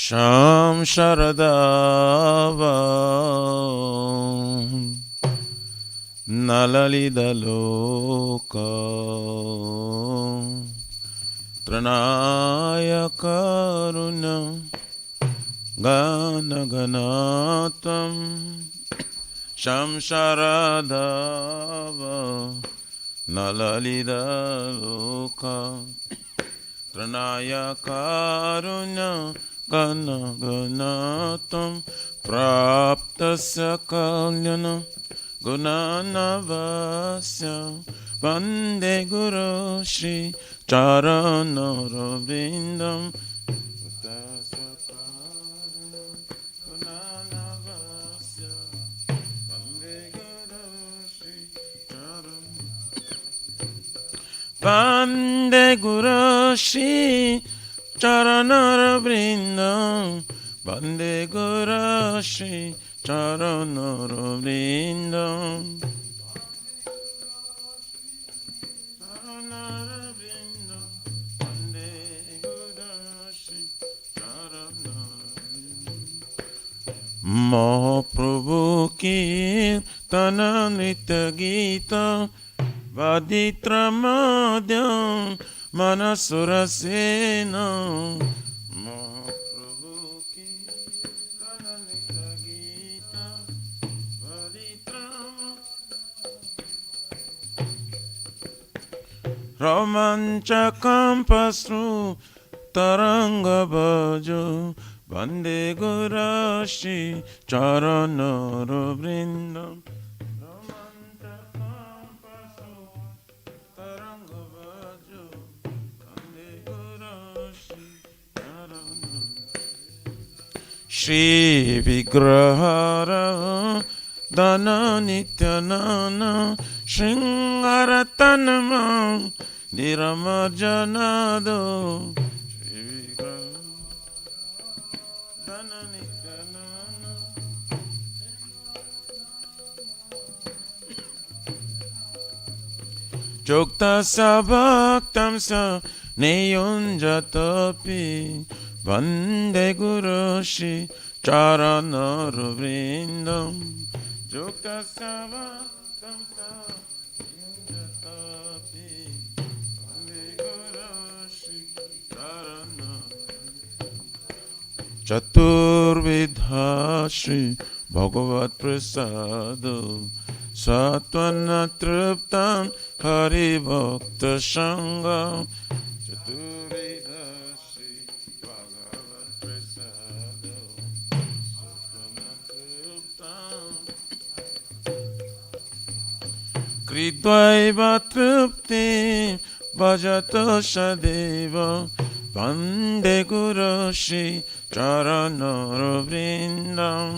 Sham Sharadava Nalalida Loka Tranaya Karuna Gana Ganatam Sham Sharadava Nalalida Loka Tranaya Karuna Gana Ganatam Praptasya Kalyana Gunanavasya Vande Guru Shri Charanarvindam Praptasya Kalyana Gunanavasya Vande Guru Shri Vande Guru Shri Charanarvindam Vande Guru Shri Charanarvindam Vande Guru Shri Charanarvindam Mahaprabhu Kirtana Nitya Gita Vaditramadhyam Manasurasena Mahaprabhu Kirtana Nitya Gita Vaditramadhyam Romanchakam Pasru Taranga Bhajo Vande Guru Shri Charanarvindam Shri Vigrahara Dana Nityanana Shringaratanama Niramajanado Shri Vigrahara Dana Nityanana Jokta Sabhaktam Sa Neyunjatapi Vande Guru Shri Charanarvindam Jokta Savakam Sa Neyunjatapi Vande Guru Shri Charanarvindam Chaturvidha Shri Bhagavat Prasado Satvana Triptam Hari Bhakta Sangha Chaturvidha Shri Bhagavat Prasado Satvana Triptam Kridvaiva Tripti Bhajata Shadeva Vande Guru Shri Charanarvindam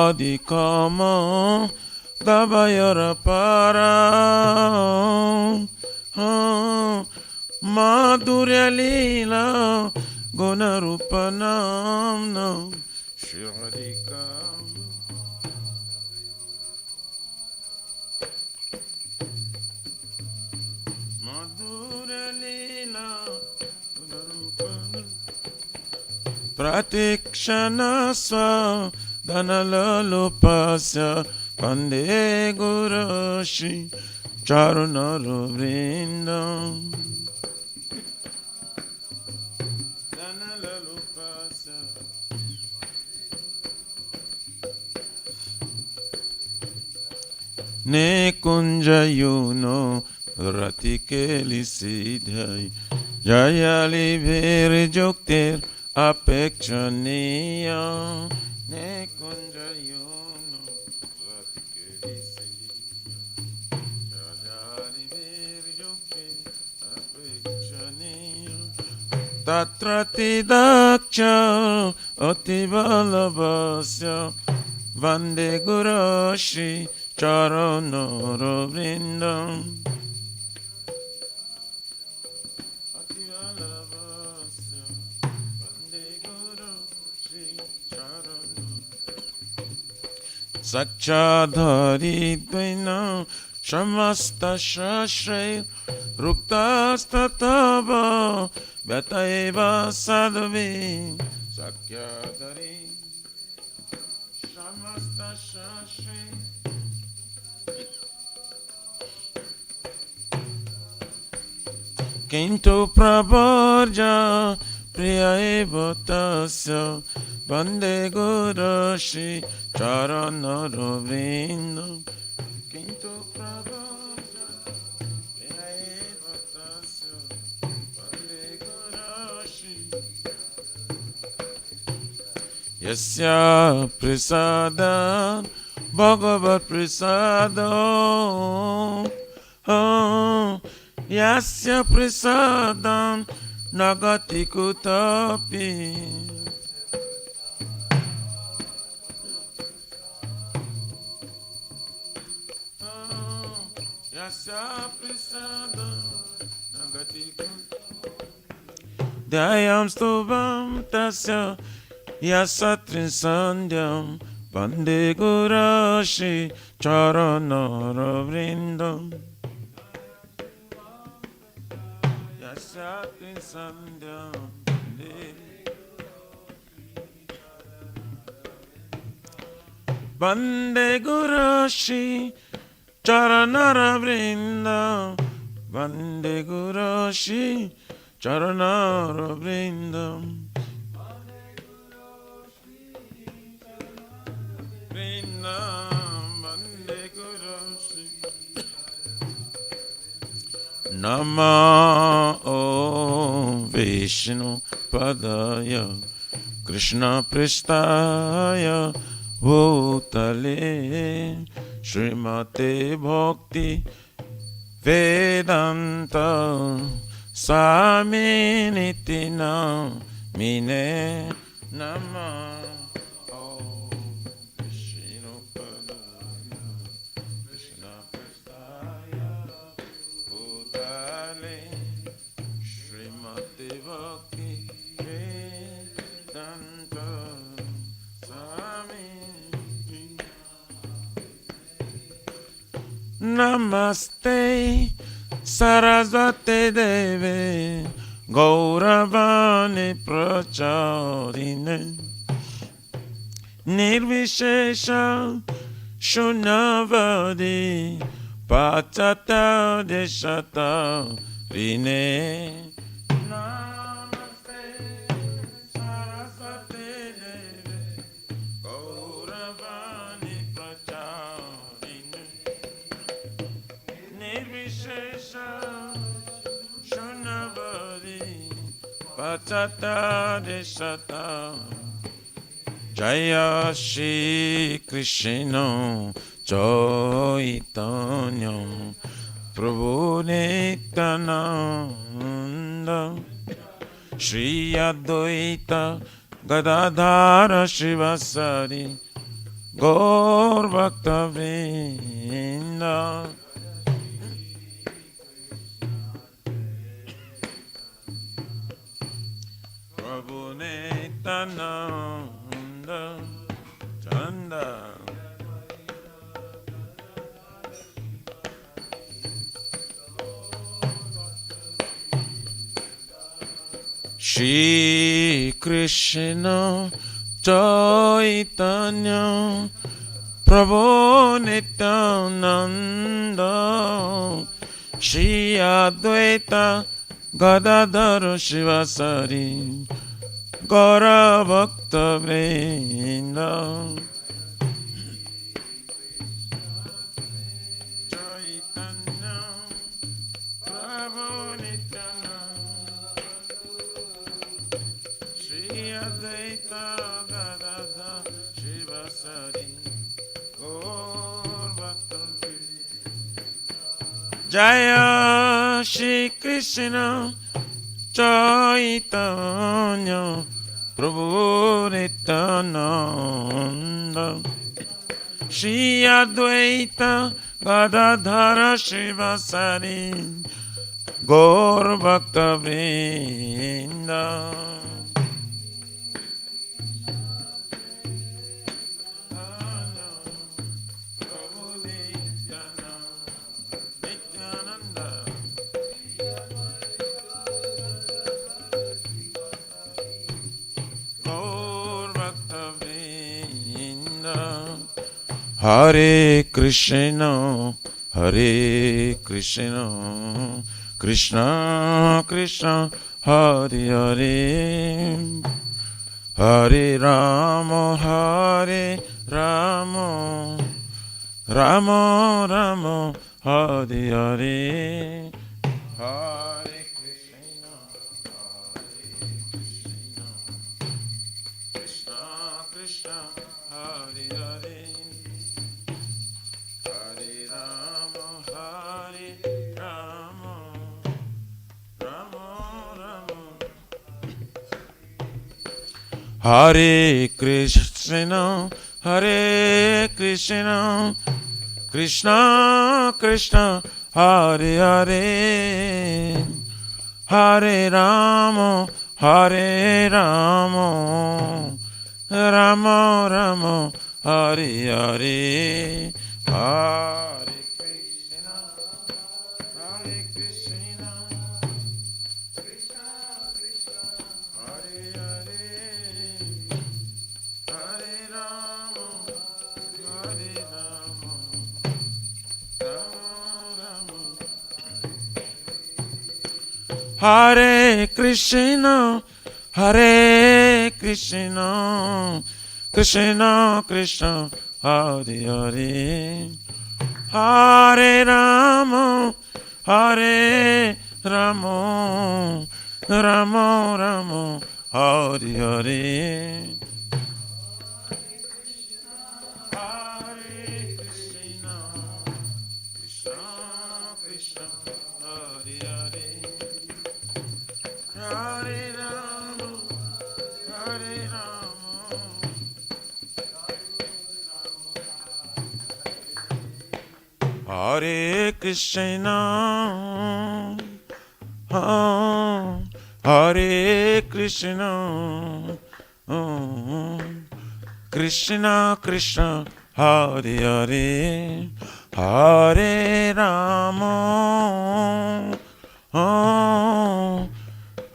Shiradikama Gabayara Para Madhurya Leela Gunarupanamna Shiradikama Madhurya Leela Gunarupanamna Pratikshana Swa Dhanalopasya Vande Guru Shri Charanarvindam Dhanalopasya Ne kunjayuno Ratikeli Siddhai Jayali Veri Jokter Apekshaniya Ne kunjayono Ratikeli Siddhai Jayali Veri Jokter Apekshaniya Tatrati Daksha Ativalabhasya Vande Guru Shri Charanarvindam Satchadhari Dvaina Shamasta Shashre Ruktastatava Vyataeva Sadhavi Sakyadhari Shamasta Shashre Kintu Pravarja Priyaeva Tasya Vande Guru Shri Charanaravinda Kintu Pravarja Priyaeva Tasya Vande Guru Shri Yasya Prasada Bhagavat Prasada Yasya Prasadam Nagati Kutapi Yasya Prasadam Nagati Kutapi Dayam Stubam Tasya Yasatrin Sandhyam Vande Gurashi Charanaravrindam Yasatrin Sandhyam Vande Gurashi Charanaravrindam Vande Gurashi Charanaravrindam Nama Om Vishnu Padaya Krishna Pristaya Bhutale Srimate Bhakti Vedanta Swaminiti Namine Nama Namaste Sarasvate Deve Gauravani Pracharine Nirvishesha Shunavadi Pachata Deshata Rine Pachata Deshata Jaya Shri Krishna Chaitanya Prabhu Nityananda Shri Advaita Gadadhara Shivasari Gaur Bhakta Vrinda Prabhu Nityananda Chanda Shri Krishna Chaitanya Prabhu Nityananda Shri Advaita Gadadhara Shivasari Gaura Bhakta Vrinda Chaitanya Prabhu Nityananda Shri Advaita Gadadhara Shivasari Gaura Bhakta Jaya Shri Krishna Chaitanya Prabhu Nityananda Shri Advaita Gadadhara Shivasari Gaur Bhakta Vrinda Hare Krishna, Hare Krishna, Krishna Krishna, Hare Hare, Hare Rama, Hare Rama, Rama Rama, Hare Hare, Hare Krishna, Krishna Krishna, Hare Hare, Hare Rama, Hare Rama, Rama Rama, Hare Krishna, Hare Krishna, Krishna Krishna, Hare Hare, Hare Rama, Hare Rama, Rama Rama, Hare Hare, Hare Krishna, Hare Krishna, Krishna Krishna, Hare Hare, Hare Rama, Hare Rama, Rama Rama, Hare Krishna, Hare Krishna, Krishna Krishna, Hare Hare, Hare Rama, Hare Rama, Rama Rama, Hare Hare, Hare Krishna, Krishna Krishna, Hare Hare, Hare Rama, Hare Rama, Hare Krishna, Hare Krishna, Krishna Krishna, Hare Hare, Hare Rama,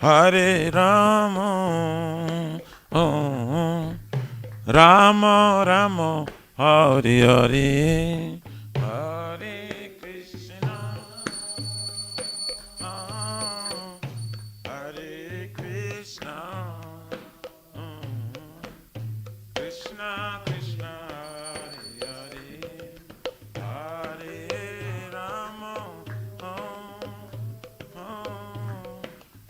Hare Rama, Rama Rama, Hare Hare, Hare Krishna, Hare Krishna, Krishna Krishna, Hare Hare, Hare Rama,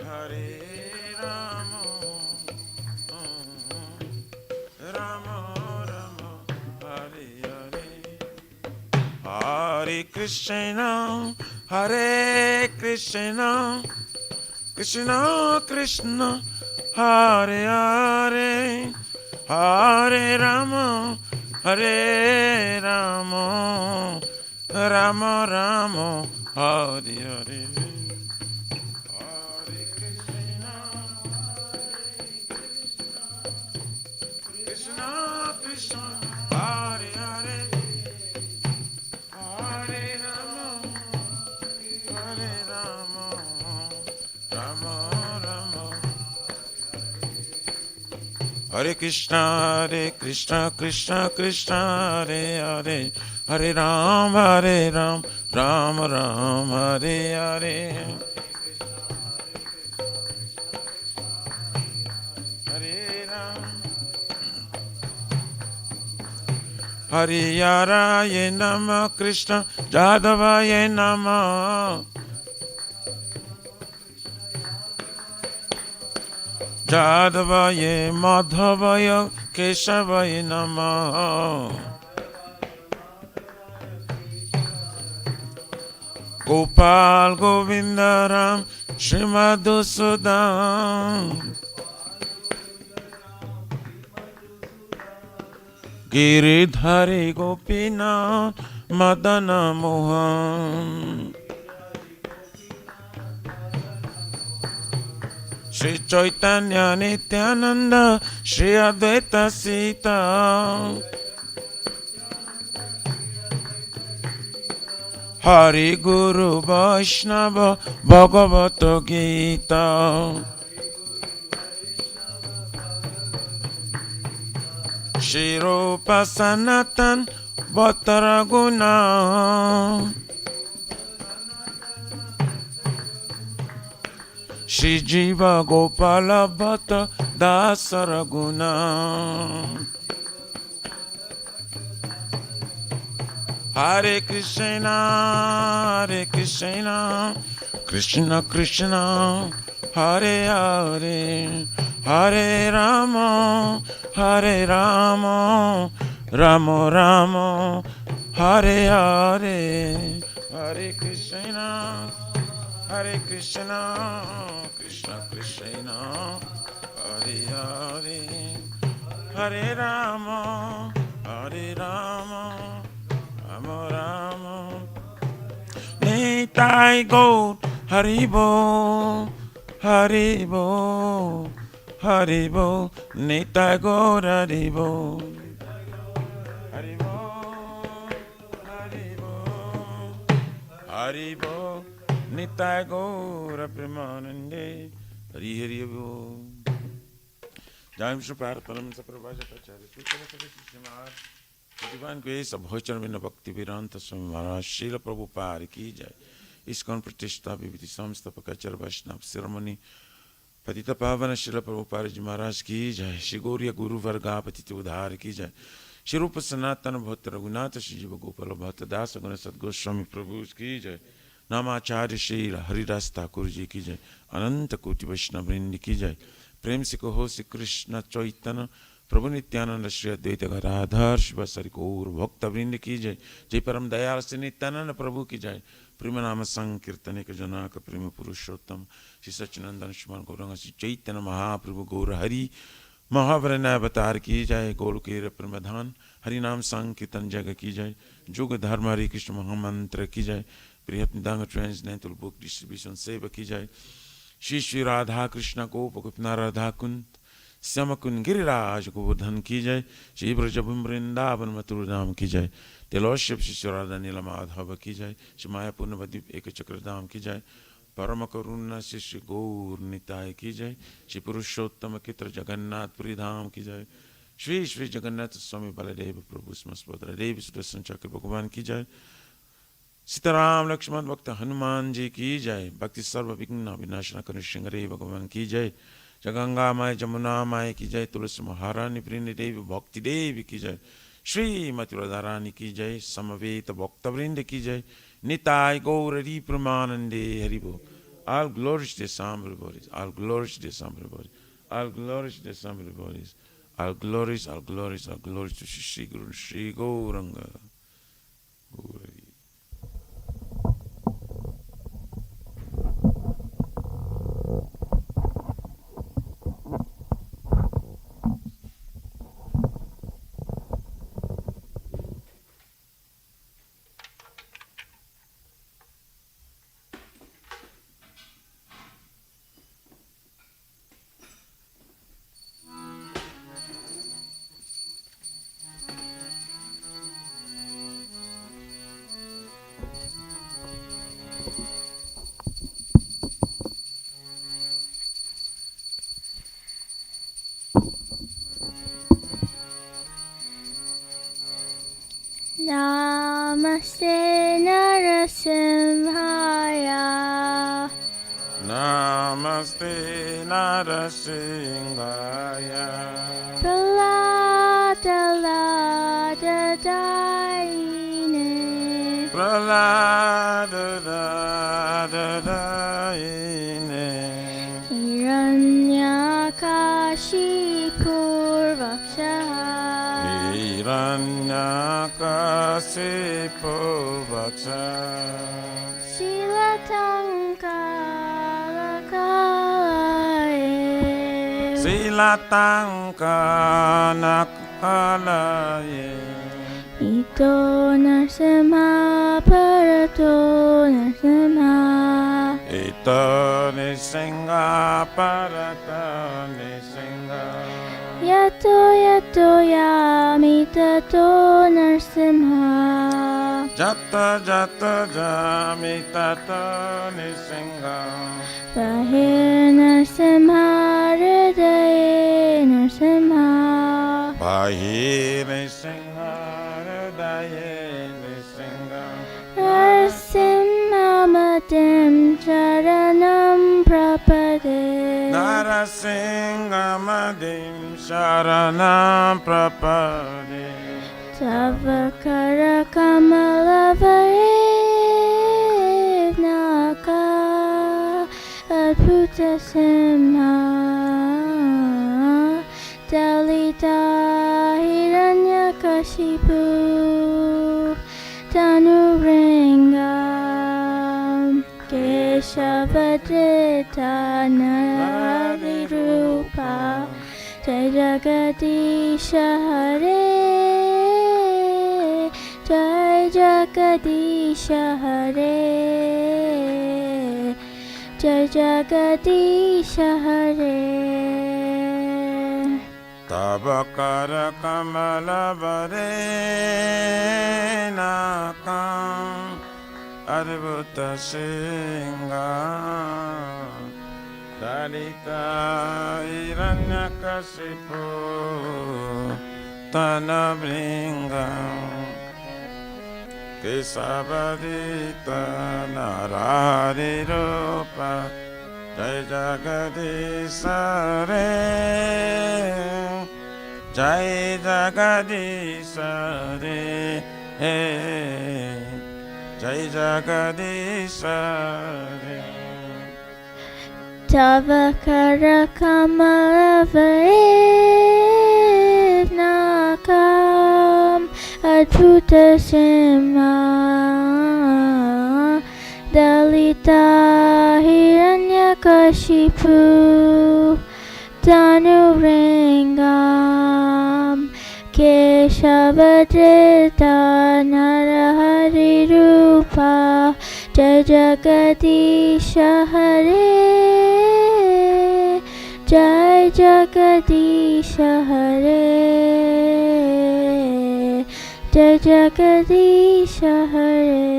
Hare Rama, Rama Rama, Hare Hare, Hare Krishna, Hare Krishna, Krishna Krishna, Hare Hare, Hare Rama, Hare Rama, Rama Rama, Hare Hare, Hare Krishna, Krishna Krishna, Hare Hare, Hare Rama, Hare Rama, Rama Rama, Hare Krishna, Krishna Krishna, Hare Hare, Hare Ram, Ram Ram, Hare Hare, Hare Ram, Hariyaraye Namah, Krishna Jadavaye Namah, Jadavaye Madhavaya Keshavaya Namah, Gopal Govindaram Shrimadusudam, Giridhari Gopinath Madana Mohan, Shri Chaitanya Nityananda Shri Advaita Sita, Hari Guru Vaishnava Bhagavata Gita, Shri Rupa Sanatan Bhattara Guna Shri Jiva Gopala Bhatta Dasara Guna Hare Krishna Krishna Krishna Hare Hare Hare Rama Rama Rama Hare Hare Hare Krishna Krishna Krishna Hare Hare Hare Rama Rama Rama Nitai Gaur Haribo Haribo Haribo Nitai Gaur Haribo Haribo Haribo Haribo Nitai Gaur Premanande Hari Hari Bo Jai Vishnu Paraparam Saprabhajapacharya Sutara Srimad Divine Grace of Bhojana Bhakti Vedanta Swami Maharaj Srila Prabhupada Ki Jai ISKCON Pratishta Viviti Samstapakachara Vaishnava Ceremony Patita Pavana Srila Prabhupada Ji Maharaj Ki Jai Shri Gauriya Guru Varga Patita Udhara Ki Jai Shri Rupa Sanatana Bhatta Raghunatha Shri Jiva Gopala Bhatta Dasa Gunasat Goswami Prabhu Ki Jai Namacharya Srila Haridas Thakur Ji Ki Jai Ananta Koti Vaishnava Vrindi Ki Jai Prem Se Kaho Se Krishna Chaitanya Prabhu Nityananda Shri Advaita Gadadhar Shiva Sari Gaur Bhakta Vrinda Ki Jai Jai Param Dayal Shri Nityananda Prabhu Ki Jai Prima Nama Sankirtane Ka Janaka Prima Purushottam Shri Sachinandana Shriman Gauranga Shri Chaitanya Mahaprabhu Gaur Hari Mahavarana Avatar Ki Jai Golukera Pramadhan Hari Nam Sankirtan Jaga Ki Jai Juga Dharma Hari Krishna Mahamantra Ki Jai Prihat Nidanga Transcendental Book Distribution Seva Ki Jai Shri Shri Radha Krishna Gopa Gopna Radha Kund Syamakun Giriraj Govardhan Ki Jai Shri Brajabhum Vrindavan Mathura Ki Jai The Lordship Shri Radha Nila Madhava Ki Jai Shri Maya Purnavadip Eka Chakradam Ki Jai Paramakaruna Shri Gaur Nitai Ki Jai Shri Purushottama Kitra Jagannath Puridham Ki Jai Shri Shri Jagannath Swami Baladeva Prabhu Smaspadra Devi Sudarshan Chakra Bhagavan Ki Jai Sitaram Lakshman Bhakta Hanuman Ji Ki Jai Bhakti Sarva Vigna Vinashana Kanishangare Bhagavan Ki Jai Jaganga Mai Jamuna Mai Ki Jai Tulasi Maharani Vrindi Devi Bhakti Devi Ki Jai Shri Mati Radharani Ki Jai Samaveta Bhakta Vrindi Ki Jai Nitai Gaurari Pramanande Haribo All glories to the Sambhava bodies All glories to the Sambhava bodies All glories to the Sambhava bodies All glories to Shri Guru Shri Gauranga Gaurari Namaste Narasimhaya Namaste Narasimhaya Prahlada Daine Hiranyakasipu Vaksha Silatangkanakalaye Ito Narasimha Parato Narasimha Ito Nisingha Parata Nisingha Yato Yami Tato Narasimha Jata Jami Tata Nisingha Bahir Narasimha Hridaye Narasimha Bahir Nisingha Hridaye Narasimhamadim Sharanam Prapade Narasingamadim Sharanam Prapade Tavakara Kamalavari Naka Adbhuta Simha Dalita Hiranyakashipu Tanuringa Keshavadrita Naradirupa Jai Jagadisha Hare Jai Jagadisha Hare Jai Jagadisha Hare Tabakara Kamala Varenakam Adbhuta Singha Dalita Hiranyakashipu Tanabringa Kesavadita Naradirupa Jai Jagadisha Hare Jai Jagadisha Hare Jai Jagadisha Hare Tavakara Kamalavarivnakam Adbhuta Simha Dalita Hiranyakashipu Tanurengam Keshavadrita Naraharirupa Jai Jagadisha Hare Jai Jagadisha Hare Jai Jagadisha Hare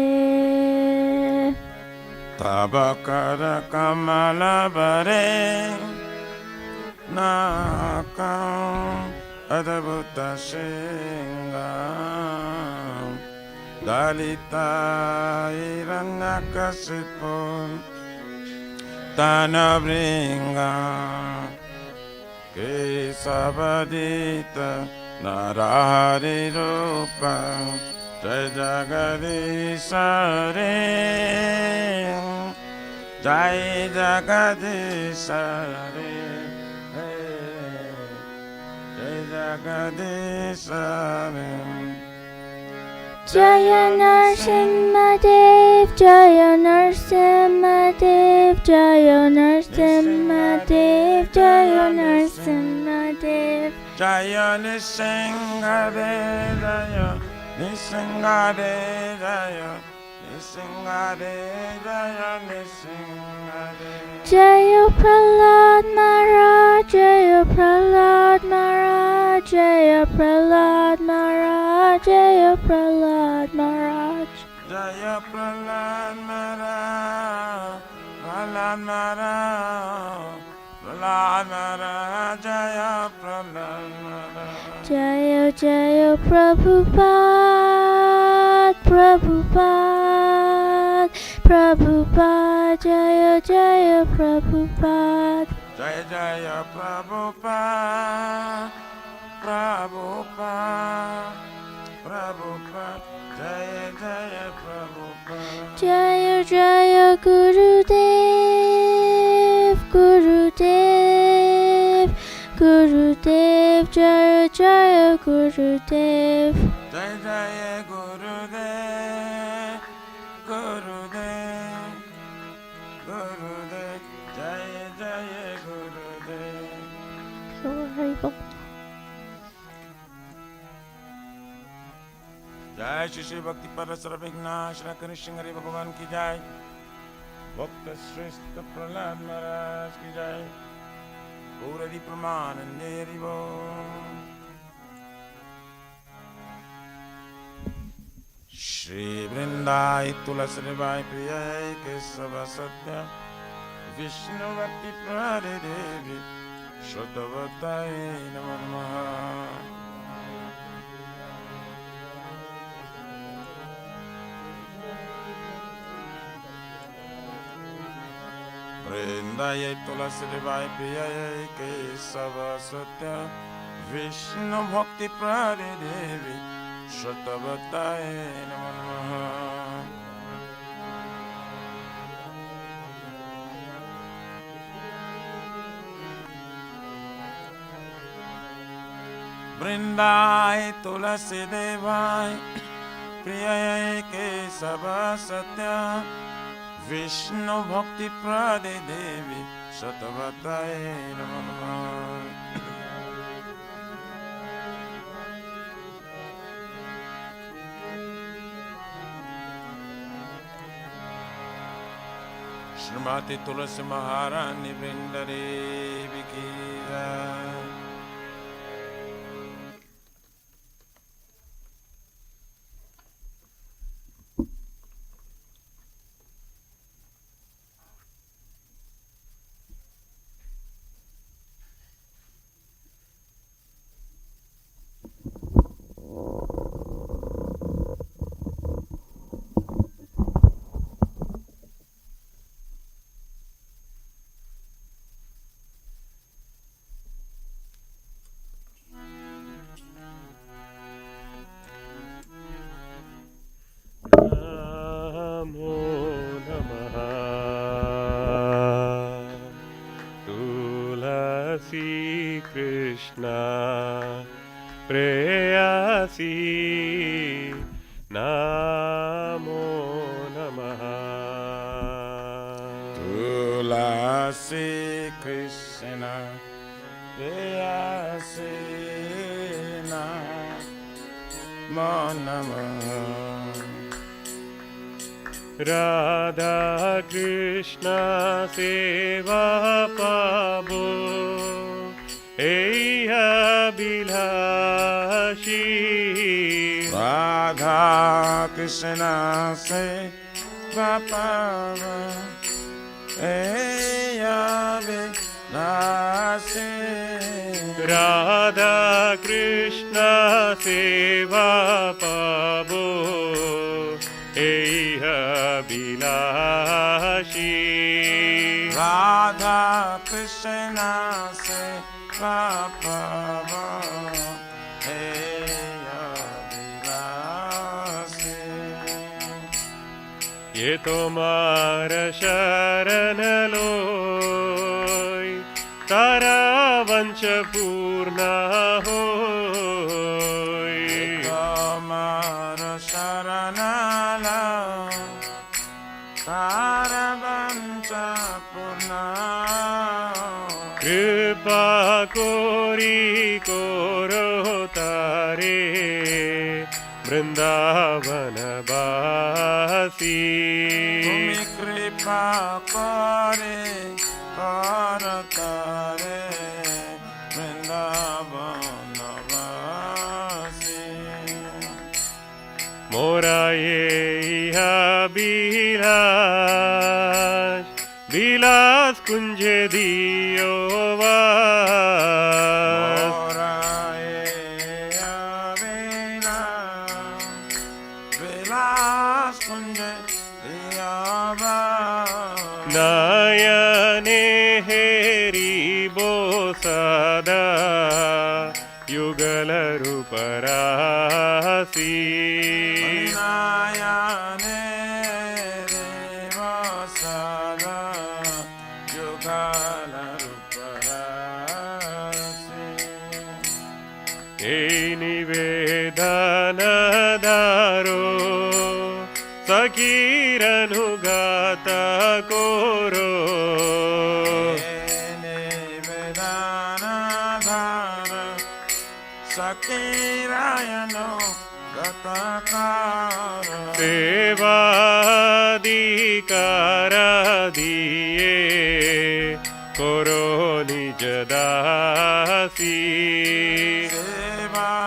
Tabakara Kamala Varenakam Adbhuta Singha Dalita Hiranyakashipu Tanabringa Kesavadita Naraharirupa Jai Jagadisha Hare Jai Jagadisha Hare Jai Jagadisha Hare Jaya Narasimhadev Jaya Narasimhadev Jaya Narasimhadev Jaya Narasimhadev Jaya Nisinghadev Jaya Nisinghadev Jaya Nisinghadev Jaya Nisinghadev Jaya Prahlad Maharaj Jaya Prahlad Maharaj Jaya Prahlad Maharaj Jaya Prahlad Maharaj Jaya Prahlad Maharaj Prahlad Maharaj Prahlad Maharaj Jaya Prahlad Maharaj Jaya Jaya Prabhupada Prabhupada Prabhupada Jaya Jaya Prabhupada Jaya Jaya Prabhupada Prabhupada Prabhupada Jaya Jaya Prabhupada Jaya Jaya Gurudev Gurudev Gurudev Jaya Jaya Gurudev Jaya Jaya Gurudev Gurudev Gurudev Jaya Jaya Gurudev Jai Shri Shri Bhakti Parasara Vigna Shri Krishna Hari Bhagavan ki Jai Bhakta Shrestha Prahlad Maharaj ki Jai Gaurari Pramanande Hari Bol Shri Vrindai Tulasi Vai Priyai Kesava Satya Vishnu Bhakti Prade Devi Shrutavatai Namaha वृंदाय तुलसी देवाय प्रियाय केशव सत्य विष्णु भक्ति प्रदे देवी श्रुतवताय नमो नमः। वृंदाय तुलसी देवाय प्रियाय केशव सत्य विष्णु भक्ति प्रदे देवी श्रुतवताय नमो नमः। श्रीमती तुलसी महारानी वृंद देवी की जय। नमो नमः तुलसी कृष्णा प्रेयसी नमो नमः तुलसी कृष्ण प्रेयसी नमो नमः। राधा कृष्ण सेवा पाबो अभिलाषी राधा कृष्ण से पावा अभिलाषी राधा कृष्ण सेवा पाबो अभिलाषी राधा कृष्ण से पावा अभिलाषी। ये तुम्हार शरण लोय तारा वंश पूर्ण होय तमार शरण तार वंश पूर्ण कृपा कोरी कोरो तारे वृंदावन बासी तुमी कृपा करे कर करे वृंदावन वासी। मोरा ये विलास विलास कुंज दियो वास विलास कुंज दियावा नयने हेरी बो सदा युगल रूपरासी नयने रे वसदा युगल रूपरासी। हे निवेदन दारो सखीरनुगात कोरो निवेदनाधार सकीरायनो गतकार सेवाधिकार दिए कोरो निज दासी सेवायाधिकार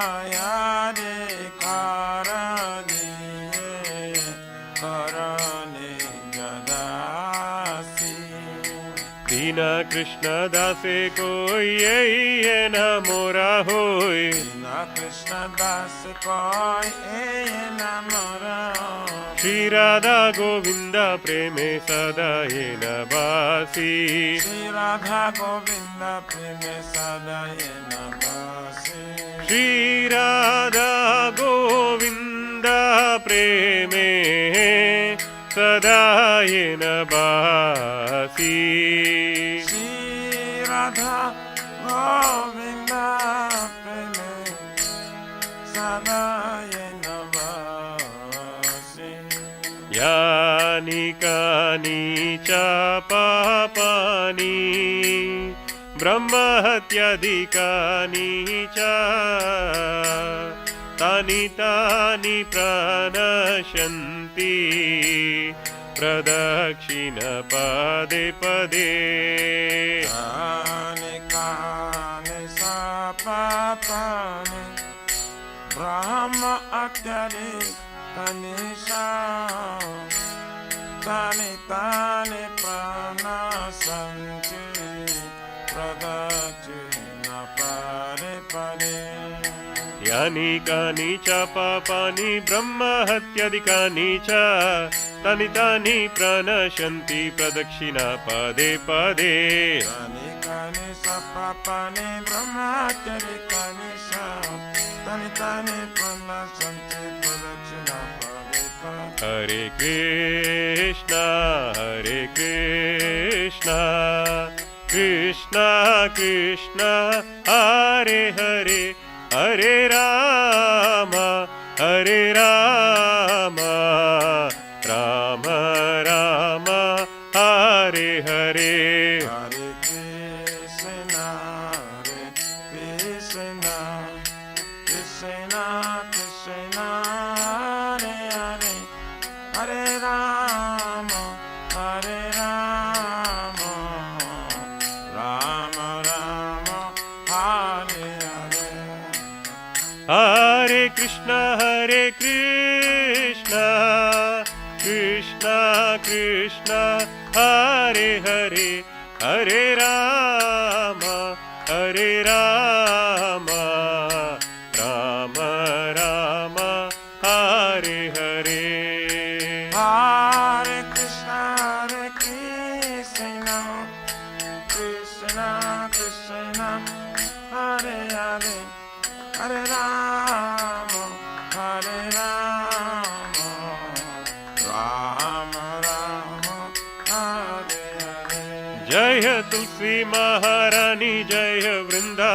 दिए करने जदासी। दीन कृष्ण दासे कोई ये न मोरा होय बिना कृष्ण दास कोई न मोरा श्री राधा गोविंद प्रेमे सदा ये न बासी श्री राधा गोविंद प्रेमे सदा ये न बासी श्री राधा गोविंद प्रेमे सदा ये न बासी श्री राधा गोविंद प्रेमे सदा ये न बासी यानि कानि च पापानि ब्रह्महत्याधिकानि च तानि तानि प्रणश्यन्ति प्रदक्षिण पदे पदे कानि कानि सा पापानि ब्रह्म अत्यधिकानि च तानि तानि प्रणश्यन्ति प्रदक्षिण पदे पदे यानि कानि च पापानि ब्रह्महत्याधिकानि च तानि तानि प्रणश्यन्ति प्रदक्षिणा पदे पदे कानि कानि स पापानि ब्रह्महत्याधिकानि च तानि तानि प्रणश्यन्ति प्रदक्षिणा पदे पदे हरे Krishna Krishna Krishna Hare Hare Hare Ram Ram Ram Hare Hare Hare Krishna, Krishna Krishna, Hare Hare, Hare Rama, Rama Rama, Hare Hare. Hare Krishna, Krishna Krishna, Hare Hare, Hare Rama, Rama Rama, Hare Hare. Hare Krishna, Krishna Krishna, Hare Hare, Hare Rama, Rama Rama, Hare Hare. जय तुलसी महारानी जय वृंदा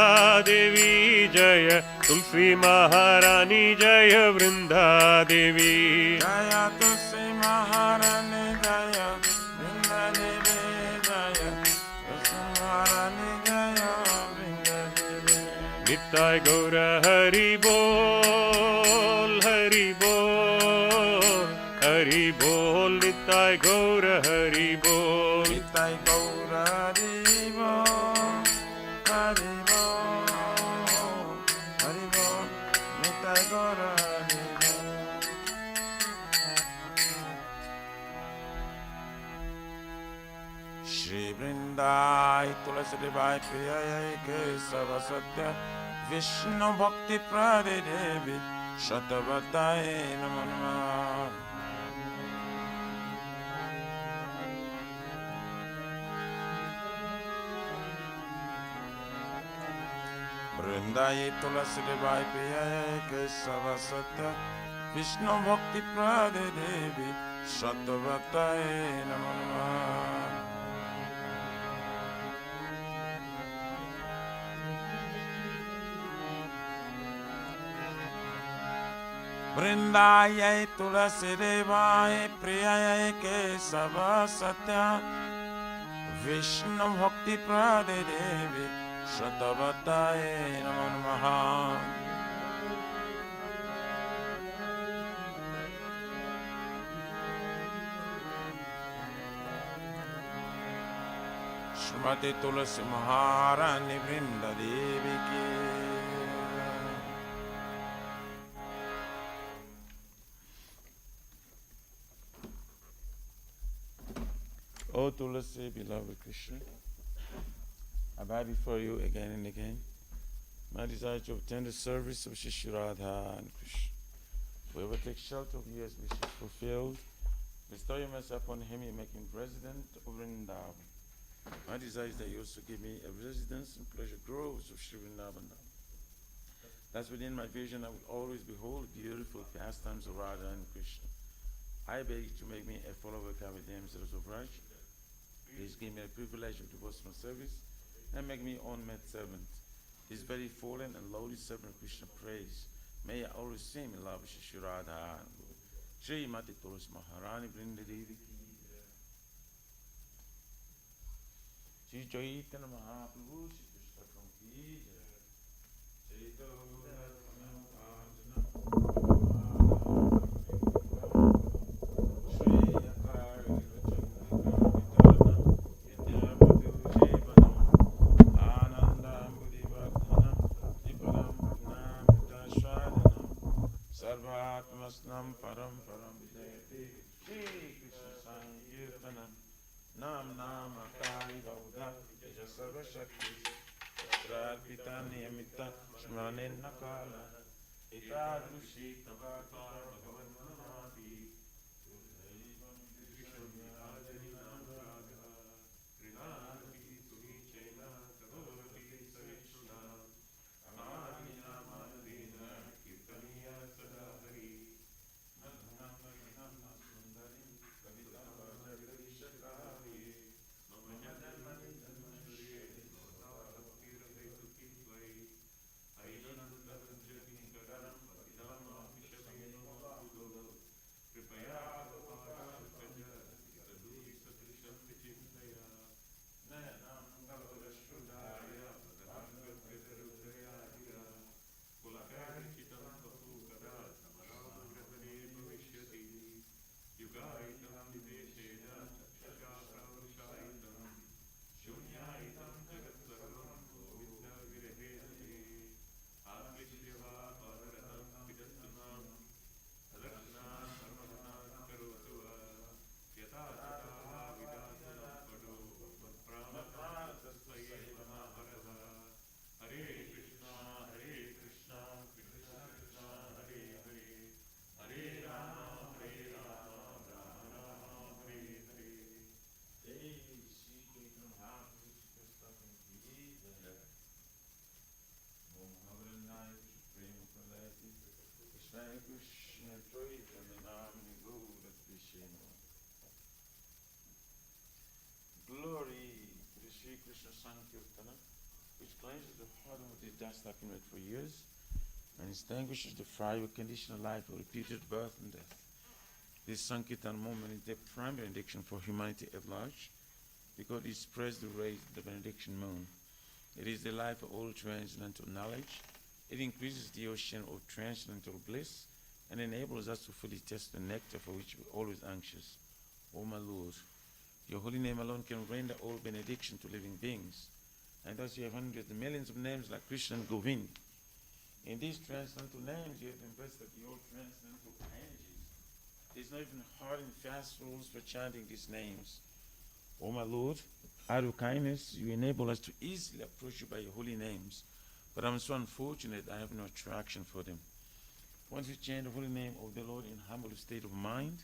देवी जय तुलसी महारानी जय वृंदा देवी जय तुलसी महारानी जय वृंदा देवी जय तुलसी महारानी जय वृंदा देवी. निताय गौर हरि बोल हरि बोल हरि बोल निताय गौर हरि बोल निताय गौर हरि बोल हरि बोल हरि बोल निताय गौर हरि बोल. श्री वृंदाय तुलसी देवाय प्रियाय केशव सत्य विष्णु भक्ति प्रदे देवी शतवताय नमो नमः. वृंदाय तुलसी देवाय प्रियाय केशव सत्य विष्णु भक्ति प्रदे देवी शतवताय नमो नमः. वृंदाय तुलसी देवाय प्रियाय केशव सत्य विष्णु भक्ति प्रदे देवी शतवताय नमो नमः. श्रीमती तुलसी महारानी वृंदा देवी की. O Tulasi, beloved Krishna, I bow before you again and again. My desire to obtain the service of Shri Radha and Krishna. Whoever takes shelter of you as wish is fulfilled. Bestow your mercy upon him, you make him president of Vrindavan. My desire is that you also give me a residence in pleasure groves of Shri Vrindavan. Thus within my vision I will always behold beautiful pastimes of Radha and Krishna. I beg you to make me a follower of Kavadam of Raj. Please give me a privilege of devotional service and make me own maid servant. This very fallen and lowly servant of Krishna praise. May I always sing in love with Shri Radha and Shri Mati Tulsi Maharani Vrinda Devi ki Shri Chaitanya Mahaprabhu Shri Krishna ki Shri Sarvatmasnam param param vidayate Shri Krishna Sankirtanam Nam Nam Akari Gauda Teja Sarva Shakti Sarvita Niyamita Smrane Nakala Ita Rushi Tavatar Bhagavan Manati Udhaivam Vishwamya Ajarinam Raga Krinati Suri Chena Kavati Sarishuna Amadina Madina Kirtaniya Sadahari Madhana Madhana Sundarim Kavita Vajagari Shakari Mama Janmani Janmashri Sodara Bhakti Tuki Vai Ainanda Vanjani Karam Patidama Vishavino Mabudo Kripaya Bhava Kaja Yadui Satrisham Vichindaya Nayana Mangala Shrudaya Padanga Vedrudaya Kulakari Chitam Bahu Kada Samarama Grahane Bhavishyati Yugaitam Videshena Chakshaka Vrishaitam Shunyaitam Jagat Sarvam Govinda Virahesati Atmishyava Pararatam Vidasunam Lakshna Sarvana Karotua Yata Chataha Vidasunam Pado Pramata Tasvaye Maharaha Hare Krishna Hare Krishna Krishna Krishna Hare Hare Hare Rama Hare Rama Rama Rama Hare Hare Jai Shri Chaitanya Mahaprabhu Krishna Sankirtan Om Havrindaya Prema Pradayati Krishna Krishna Chaitanya Namani Gaura Krishna. Glory to the Shri Krishna Sankirtana, which cleanses the heart of the dust accumulated for years and extinguishes the fire of conditional life of repeated birth and death. This Sankirtan moment is the prime benediction for humanity at large because it spreads the rays of the benediction moon. It is the life of all transcendental knowledge. It increases the ocean of transcendental bliss and enables us to fully test the nectar for which we are always anxious. O my Lord, your holy name alone can render all benediction to living beings. And thus you have hundreds of millions of names like Krishna and Govind. In these transcendental names you have invested your transcendental energies. There is not even hard and fast rules for chanting these names. O my Lord, out of kindness you enable us to easily approach you by your holy names. But I'm so unfortunate I have no attraction for them. Once you chant the holy name of the Lord in humble state of mind,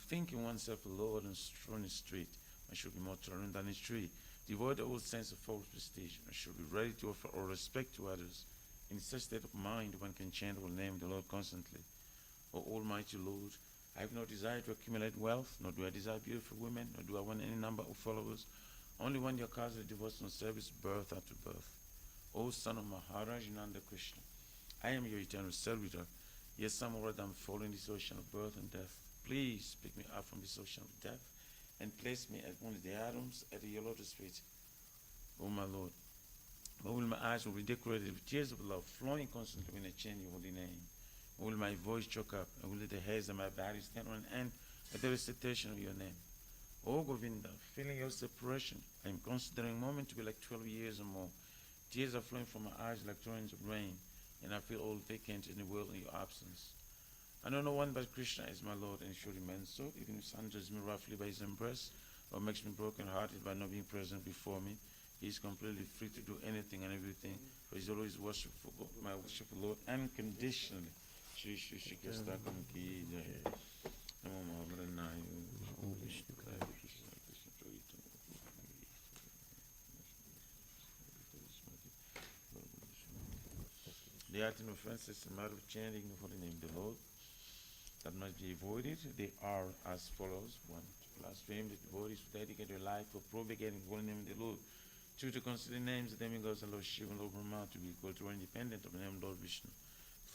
thinking oneself a Lord and strong in street, I should be more tolerant than a tree, devoid of all sense of false prestige. I should be ready to offer all respect to others. In such state of mind, one can chant the holy name of the Lord constantly. O Almighty Lord, I have no desire to accumulate wealth, nor do I desire beautiful women, nor do I want any number of followers. Only one your cause of devotional service, birth after birth. O son of Maharaj Nanda Krishna, I am your eternal servitor. Yes, somehow or other I'm falling in this ocean of birth and death. Please pick me up from this ocean of death and place me as one of the atoms at your lotus feet. O my Lord, when will my eyes will be decorated with tears of love flowing constantly when I chant your holy name? When will my voice choke up and will the hairs of my body stand on end at the recitation of your name? O Govinda, feeling your separation, I am considering a moment to be like 12 years or more. Tears are flowing from my eyes like torrents of rain, and I feel all vacant in the world in your absence. I know no one but Krishna is my Lord, and surely remains so, even if sunders me roughly by his embrace, or makes me broken-hearted by not being present before me. He's completely free to do anything and everything. But he's always worshipful, my worshipful Lord, unconditionally. Shri Shri Shri Krishna Kam Ki Jai. Namo Mahapranayu. Om Vishnu Padaya. Krishna Krishna Chaitanya. The art and offense is a matter of chanting the holy name of the Lord that must be avoided. They are as follows: 1, to blaspheme the devotees, to dedicate their life for propagating the holy name of the Lord; 2, to consider names of demigods and Lord Shiva and Lord Brahma to be equal to or independent of the name of Lord Vishnu;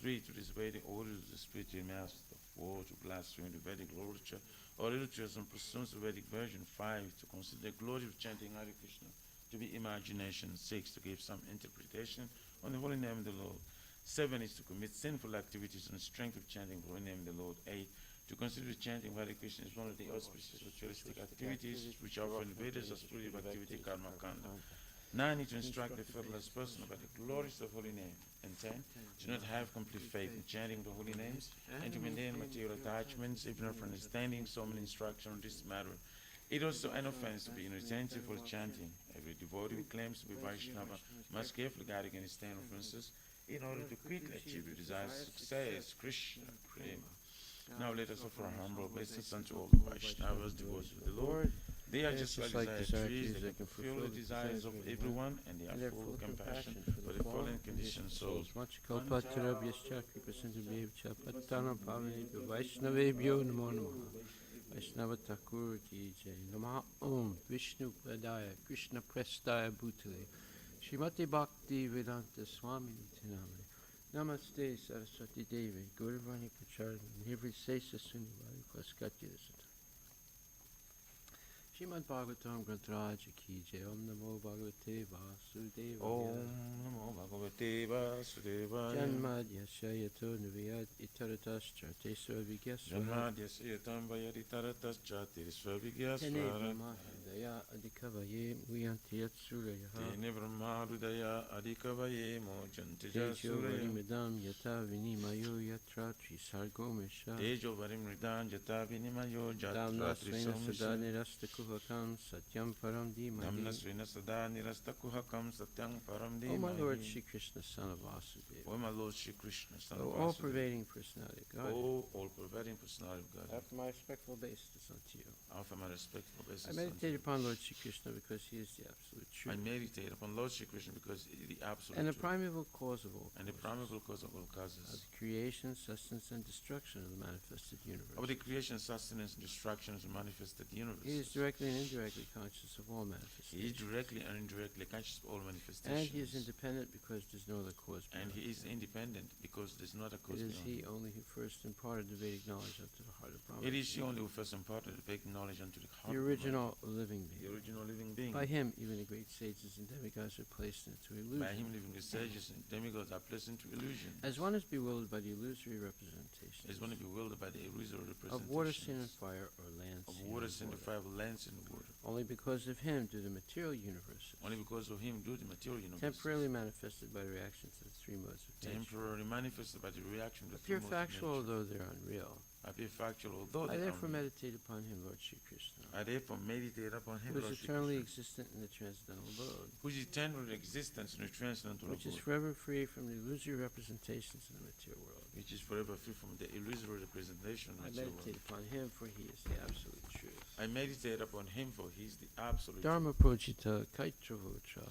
3, to disobey the orders of the spiritual master; 4, to blaspheme the Vedic literature or literatures and pursuits of Vedic version; 5, to consider the glory of chanting Hare Krishna to be imagination; 6, to give some interpretation on the holy name of the Lord; 7 is to commit sinful activities on the strength of chanting the holy name of the Lord; 8, to consider chanting Hare Krishna is one of the auspicious ritualistic activities which are often Vedas as fruitive activity karma kanda; 9 is to instruct the fearless person about the glories of holy name; and 10, to not have complete faith in chanting the holy names and to maintain material attachments even after understanding so many instructions on this matter. It is also an offense to be inattentive for chanting. Every devotee who claims to be Vaishnava must carefully guard against 10 offenses in order to quickly achieve the desired success. Krishna Prema. Now let us offer our humble obeisance unto all the Vaishnavas, devotees of the Lord. They are just like desire trees, they can fulfill the desires of everyone, and they are full of compassion for the fallen conditioned souls. Kalpatarabhyascha kripasintabhyevcha pattanam pavanebhyo Vaishnavebhyo namo namaha. Vaishnava Thakur ki jai. Namaha Om Vishnu Padaya Krishna Prestaya Bhutale Srimati Bhakti Vedanta Swami Nitinamani. Namaste Saraswati Devi Guruvani Pacharana Nirvisesa Sunivali Paskatya Sata. Srimad Bhagavatam Granthraja ki jai. Om Namo Bhagavate Vasudevaya. Om Namo Bhagavate Vasudevaya. Janmadhyasya yato nivayat itaratascha tesva vigyasvara. Janmadhyasya yatam vayaditaratascha tesva vigyasvara. Tene brahma hridaya adhikavaye muyanti yatsurayaha. Tene brahma hridaya adhikavaye mojanti Tejo jasuraya. varimidam yata vinimayo yatra trisargo mesha. Tejo varimridam yata vinimayo jatra Damna svena sada trisomisa. nirasta kuhakam satyam param Damna dhimani. svena sada nirasta kuhakam satyam param O my Lord dhimahi. Shri Krishna, son of Vasudeva. O my Lord Shri Krishna, son O of all Vasudeva. pervading personality of God. O all-pervading personality of God. After my respectful obeisance unto you. Offer my respectful I obeisance meditate unto you. upon Lord Shri Krishna because he is the absolute I truth. meditate upon Lord Shri Krishna because he is the absolute And the truth, primeval cause of all and the causes, primeval cause of all of causes, the creation, sustenance, and destruction of the manifested universe. of the creation, sustenance, and destructions of manifested universe. He is directly and indirectly conscious of all He is manifestations. directly and indirectly conscious of all And manifestations. he is independent because there's no other cause And beyond he is him. independent because there's not a It cause is beyond he him. only who first imparted the Vedic knowledge unto the heart of Brahma. It is he only who first imparted the Vedic knowledge unto the heart the of original living Brahma, the being. original living being. By him, even the great sages and demigods are placed into illusion. By him, living the sages and demigods are placed into illusion. As one is bewildered by the illusory representation Is one bewildered by the illusory of water, sin, and representations fire, or land, of sea, water, and sin, the fire, lands, and water. Only because of him do the material universes, Only because of him do the material universe temporarily manifested by the reaction to the three modes of nature, temporarily manifested by the reaction of the appear three modes of factual nature. although they're unreal. Appear factual, although I they therefore are. meditate upon him, Lord Shri Krishna, I therefore meditate upon him, who is Lord Shri eternally Krishna, existent in the transcendental abode, whose eternal existence in the transcendental which is abode, forever free from the illusory representations in the material world. which is forever free from the illusory representation of I the material meditate world. upon him, for he is the absolute truth. I meditate upon him, for he is the absolute Dharma projita kaitravota,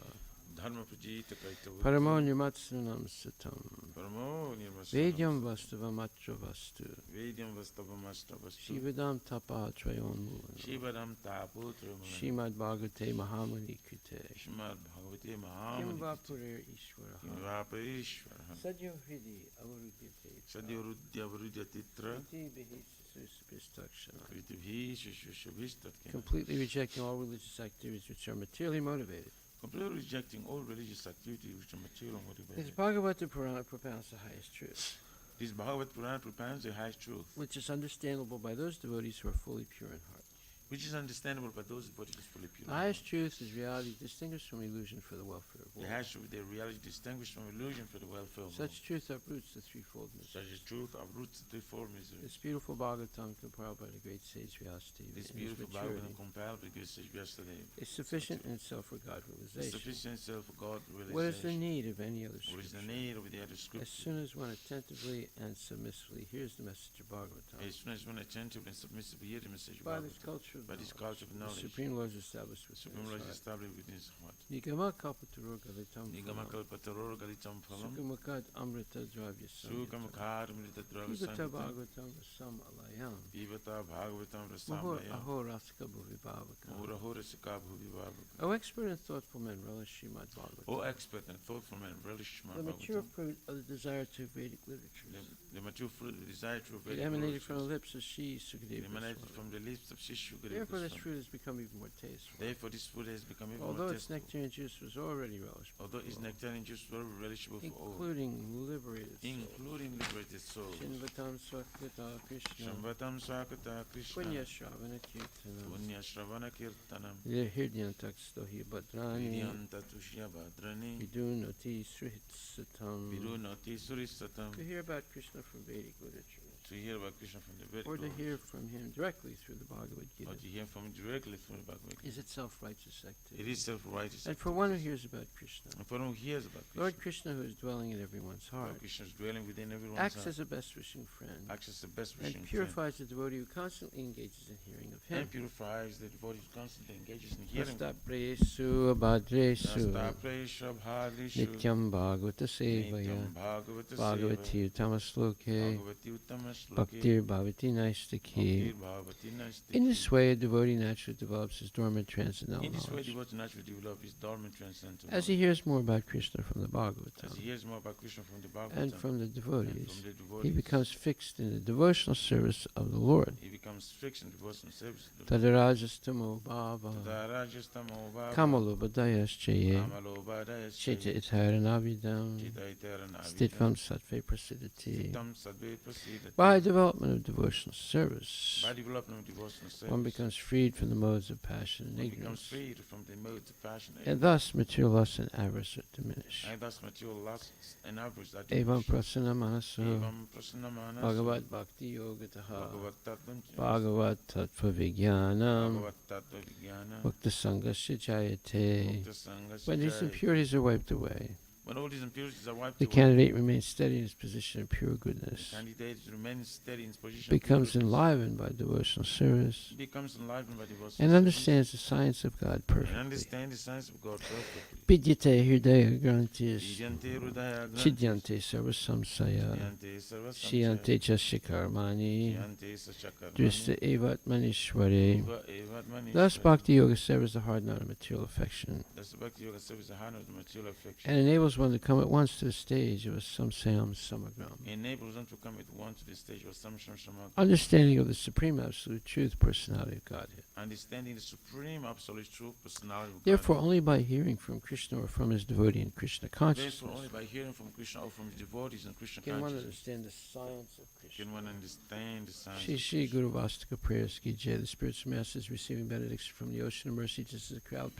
Dharma Prajita Kaitava. paramo nirmatsunam satam, Paramo Nirvasanam. vedyam vastavamatra vastu, Vedyam Vastavamastavastu. Shivadam tapa trayon mulan. Shivadam Taputra. Shrimad Bhagavate Mahamani Krite. Shrimad Bhagavate Kim Mahamani. Vapurer Ishwaraha. Vaparishvara. Sadyo Hridi Avarudyate. Sadyarudya Varudya Titra. Iti Bihi Susubhistakshana. Kritivhi Shushabhistat. Completely rejecting all religious activities which are materially motivated. Completely rejecting all religious activities which are material This motivated. Bhagavata Purana propounds the highest truth, This Bhagavad Purana propounds the highest truth, which is understandable by those devotees who are fully pure in heart. which is understandable by those devotees fully pure. The highest truth is reality distinguished from illusion for the welfare of all. The highest truth, the reality distinguished from illusion for the welfare of all. Such truth uproots the threefold Such misery. a truth uproots the threefold misery. This beautiful Bhagavatam compiled by the great sage Vyasdev This in his beautiful maturity Bhagavatam compiled by good sage yesterday is sufficient in self-regard is realization. sufficient self God realization. What is the need of any other What is the scripture? need of the other As scripture? soon as one attentively and submissively hears the message of Bhagavatam, As soon as one attentive and submissive hear the message of by this Bhagavatam, culture of by this knowledge, culture of the knowledge, Supreme Lord is established within Supreme Lord his is heart. established within his heart. Nigama kalpataro galitam Nigama phalam, kalpataror galitam phalam, sukamakad amrita dravya sukam samyata, karmrita pibata dravasam, bhagavatam rasam alayam, pivata bhagavatam mahor rasamaya, ahoraska bhuvibhavaka. mura hora sikabhu vivavaka. O expert and thoughtful men, relish Srimad O Bhagavatam, expert and thoughtful man, relish Srimad the mature Bhagavatam. fruit of the desire to Vedic literatures. The mature fruit, the desire to It Vedic emanated from the literatures, lips of Shri Sukadeva emanated Goswami. from the lips of Shishu Therefore, this Goswami. fruit has become even more tasteful. Therefore, this food has become even Although more its tasteful. nectarine juice was already relishable, Although its nectarine juice very relishable for all, including liberated souls. including liberated souls. Shinvatam Swakata Krishna, Shambhatam Sakata Krishna, Punya Shravana Kirtanam, Punya Shravana Kirtanam, Hirdiantak Stohi Badrani, Vidyanta Tushya Bhadrani, Vidunoti Srihitsatam. Virunati Surisatam. To hear about Krishna from Vedic literature, To hear about Krishna from the Vedic or to literatures, hear from him directly through the Bhagavad or Gita, to hear from him directly from the Bhagavad Gita. is itself righteous It activity. is self-righteous. And for one who hears about Krishna, And for one who hears about Krishna, Lord Krishna, who is dwelling in everyone's Lord heart, Krishna is dwelling within everyone's acts heart, as a best wishing friend, acts as the best and wishing friend, purifies the devotee who constantly engages in hearing of him. and purifies the devotee who constantly engages in hearing. Nasta presu abhadresu Nasta Presha Bhadrishu, nityam bhagavata sevaya Nityam Bhagavata bhagavati utamasloke Bhagavati Uttama bhaktir bhavati naistaki. Bhaktir Bhavati Naistaki. In this way, a devotee naturally develops his dormant transcendental In this way, knowledge. devotee naturally develop his dormant transcendental As he knowledge. hears more about Krishna from the As Bhagavatam he hears more about Krishna from the Bhagavatam and from the and devotees, from the he devotees, becomes fixed in the devotional service of the Lord. he becomes fixed in devotional service. Tadarajastamo bhava Tadarajastamo Bhava, kamalobhadayaschaye Kamalobhadayascha, cheta itaranabhidam Chitaitaranabhidam, stitvam sattve prasidati. Stittam Sadve Prasidati. By development of devotional service, By development of devotional service, one becomes freed from the modes of passion and one becomes ignorance, freed from the modes of passion and thus material lust and avarice are diminished. and thus material lusts and avarice are Evam diminished. prasana manaso Evam prasannamana bhagavad bhakti yogataha Bhagavat Tattvam bhagavad tattva vijnanam Bhagavat Tattva Vijnana bhakta sangasya jayate. Mukta Sangha When these Sujaya. impurities are wiped away, When all these impurities are wiped the away, candidate remains steady in his position of pure the goodness, candidate remains steady in his position, becomes enlivened by devotional service, becomes enlivened by devotional and service, understands the science of God and perfectly. understand the science of God perfectly. Vidyate hridaya grantis, Vidyante Hridaya Grantis, chidyante sarva samsaya, Vidyante Sarva shiyante jashikarmani, Vidyante Sachakarmani, drista evatmanishware. Eva Evatmani. Thus, Bhakti Yoga severs the hard knot of material affection Thus the Bhakti Yoga serves the heart of the material affection, and enables one to come at once to the stage of a samsayam samagram, enables them to come at once to the stage of Samsham Shamag, understanding of the supreme absolute truth, personality of Godhead. understanding the supreme absolute truth, personality of Therefore, God. only by hearing from Krishna or from his devotee in Krishna Therefore, only consciousness by hearing from Krishna or from his devotees and Krishna can one consciousness understand the science of Krishna. can one understand the science. Shri of Shri Krishna. Guru Vastika prayers ki jai. The spiritual master is receiving benediction from the ocean of mercy just as a crowd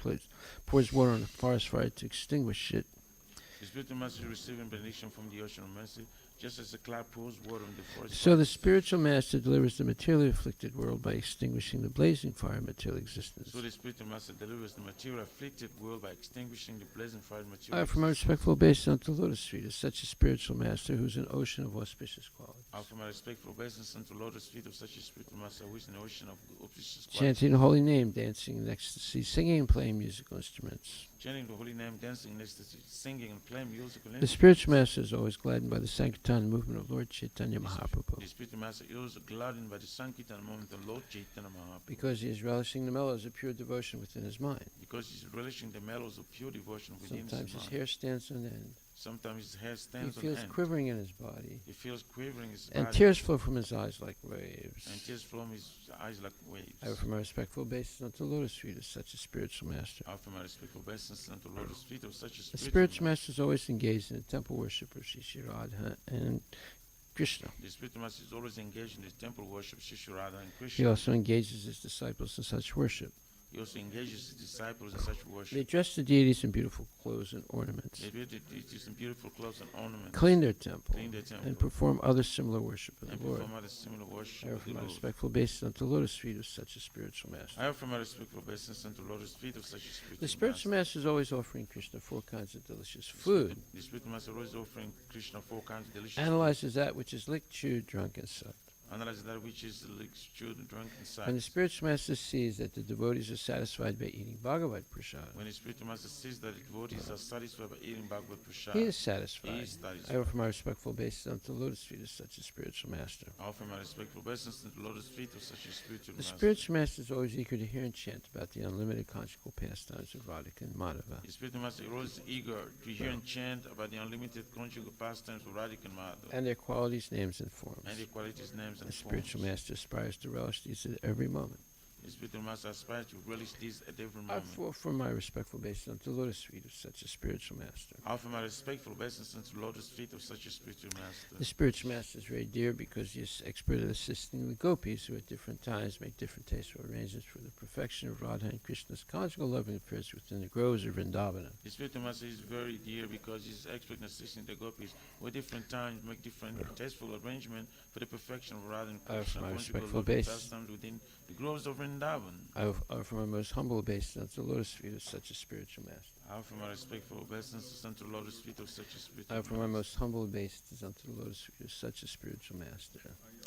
pours water on a forest fire to extinguish it. The spiritual master is receiving benediction from the ocean of mercy, just as the cloud pours water on the forest. So fire. the spiritual master delivers the materially afflicted world by extinguishing the blazing fire of material existence. So the spiritual master delivers the material afflicted world by extinguishing the blazing fire of I material. offer my respectful obeisance unto the lotus feet of such a spiritual master who is an ocean of auspicious qualities. I offer my respectful obeisance unto lotus feet of such a spiritual master who is an ocean of auspicious qualities. Chanting the holy name, dancing in ecstasy, singing and playing musical instruments. Chanting the holy name, dancing in ecstasy, singing and playing musical The instruments. spiritual master is always gladdened by the Sankirtan movement of Lord Chaitanya Mahaprabhu, The spiritual master is gladdened by the Sankirtan moment of Lord Chaitanya Mahaprabhu, because he is relishing the mellows of pure devotion within his mind. because he's relishing the mellows of pure devotion within Sometimes his his mind. hair stands on end. Sometimes his hair He stands on feels end. quivering in his body, He feels quivering his and body, tears flow from his eyes like waves. and tears from his eyes like waves. I offer my respectful obeisance unto the lotus feet of such a spiritual master. I offer my respectful obeisance unto Lotus feet of such a The spiritual spiritual master is always engaged in the temple worship of Shri Shri Radha and Krishna. The spiritual master is always engaged in the temple worship, Shri Radha and He Krishna. also engages his disciples in such worship. He also engages his disciples in such They worship. dress the deities in beautiful clothes and ornaments, They wear some beautiful clothes and ornaments. clean their temple, Clean their temple. and perform other similar worship of And the Lord. perform other similar worship I of offer the my Lord. respectful obeisance unto the lotus feet of such a spiritual master. I offer my respectful obeisance unto Lotus feet of such a spiritual The spiritual master. master is always offering Krishna 4 kinds of delicious food, The spiritual master always offering Krishna 4 kinds of delicious analyzes that which is licked, chewed, drunk, and sucked. food. Analyze that which is chewed and drunk inside. When the spiritual master sees that the devotees are satisfied by eating Bhagavad Prasad, When the spiritual master sees that the devotees are satisfied by eating Bhagavad Prasad, he is he satisfied. is I satisfied. offer my respectful obeisance unto the lotus feet of such a spiritual master. I offer my respectful obeisance to the Lotus feet of such a spiritual The master. spiritual master is always eager to hear and chant about the unlimited conjugal pastimes of Radhika and Madhava. The spiritual master is always eager to hear and chant about the unlimited conjugal pastimes of Radhika and Madhava, And their qualities, names, and forms. and their qualities, names, The and spiritual forms. master aspires to relish these at every moment. The spiritual master aspires to relish these at every I moment. offer my respectful obeisance unto the lotus feet of such a spiritual master. I offer my respectful obeisance to the Lotus feet of such a spiritual master. The spiritual master is very dear because he is expert at assisting the gopis who at different times make different tasteful arrangements for the perfection of Radha and Krishna's conjugal loving affairs within the groves of Vrindavana. The spiritual master is very dear because he is expert in assisting the gopis who at different times make different tasteful arrangement for the perfection of Radha and I offer Krishna my conjugal respectful loving obeisance. pastimes within the groves of Vrindavan. I offer my most humble obeisance unto the lotus feet of such a spiritual master. I offer my respectful obeisances unto the Lotus feet of such a spiritual I offer my master. most humble obeisances unto the lotus feet of such a spiritual master.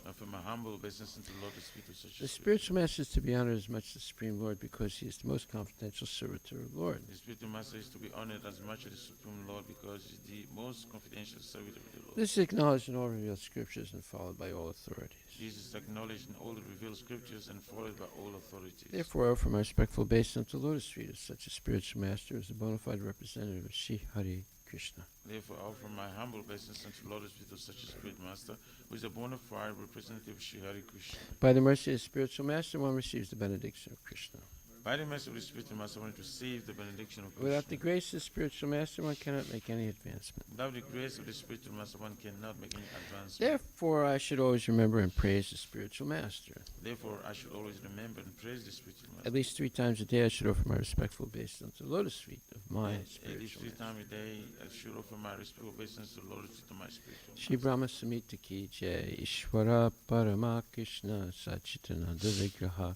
I offer my humble obeisance unto the Lotus feet of such The a spiritual master is to be honored as much as the Supreme Lord because he is the most confidential servitor of the Lord. The spiritual master is to be honored as much as the Supreme Lord because he is the most confidential servant of the Lord. This is acknowledged in all revealed scriptures and followed by all authorities. This is acknowledged in all the revealed scriptures and followed by all authorities. Therefore, I offer my respectful obeisance to the lotus feet of such a spiritual master as a bona fide representative of Sri Hari Krishna. Therefore, I offer my humble obeisance unto the Lotus feet of such a spirit master, who is a bona fide representative of Sri Hari Krishna. By the mercy of the spiritual master, one receives the benediction of Krishna. By the mercy of the spiritual master, one receives the benediction of Krishna. Without the grace of the spiritual master, one cannot make any advancement. Without the grace of the spiritual master, one cannot make any advancement. Therefore, I should always remember and praise the spiritual master. Therefore, I should always remember and praise the spiritual master. At least 3 times a day, I should offer my respectful obeisance to the lotus feet of my At least spiritual 3 master. times a day, I should offer my respectful obeisance to the Lord to my spiritual Shri master. Brahma Samhita ki jai, Ishvara Parama Krishna Sachitananda Vigraha,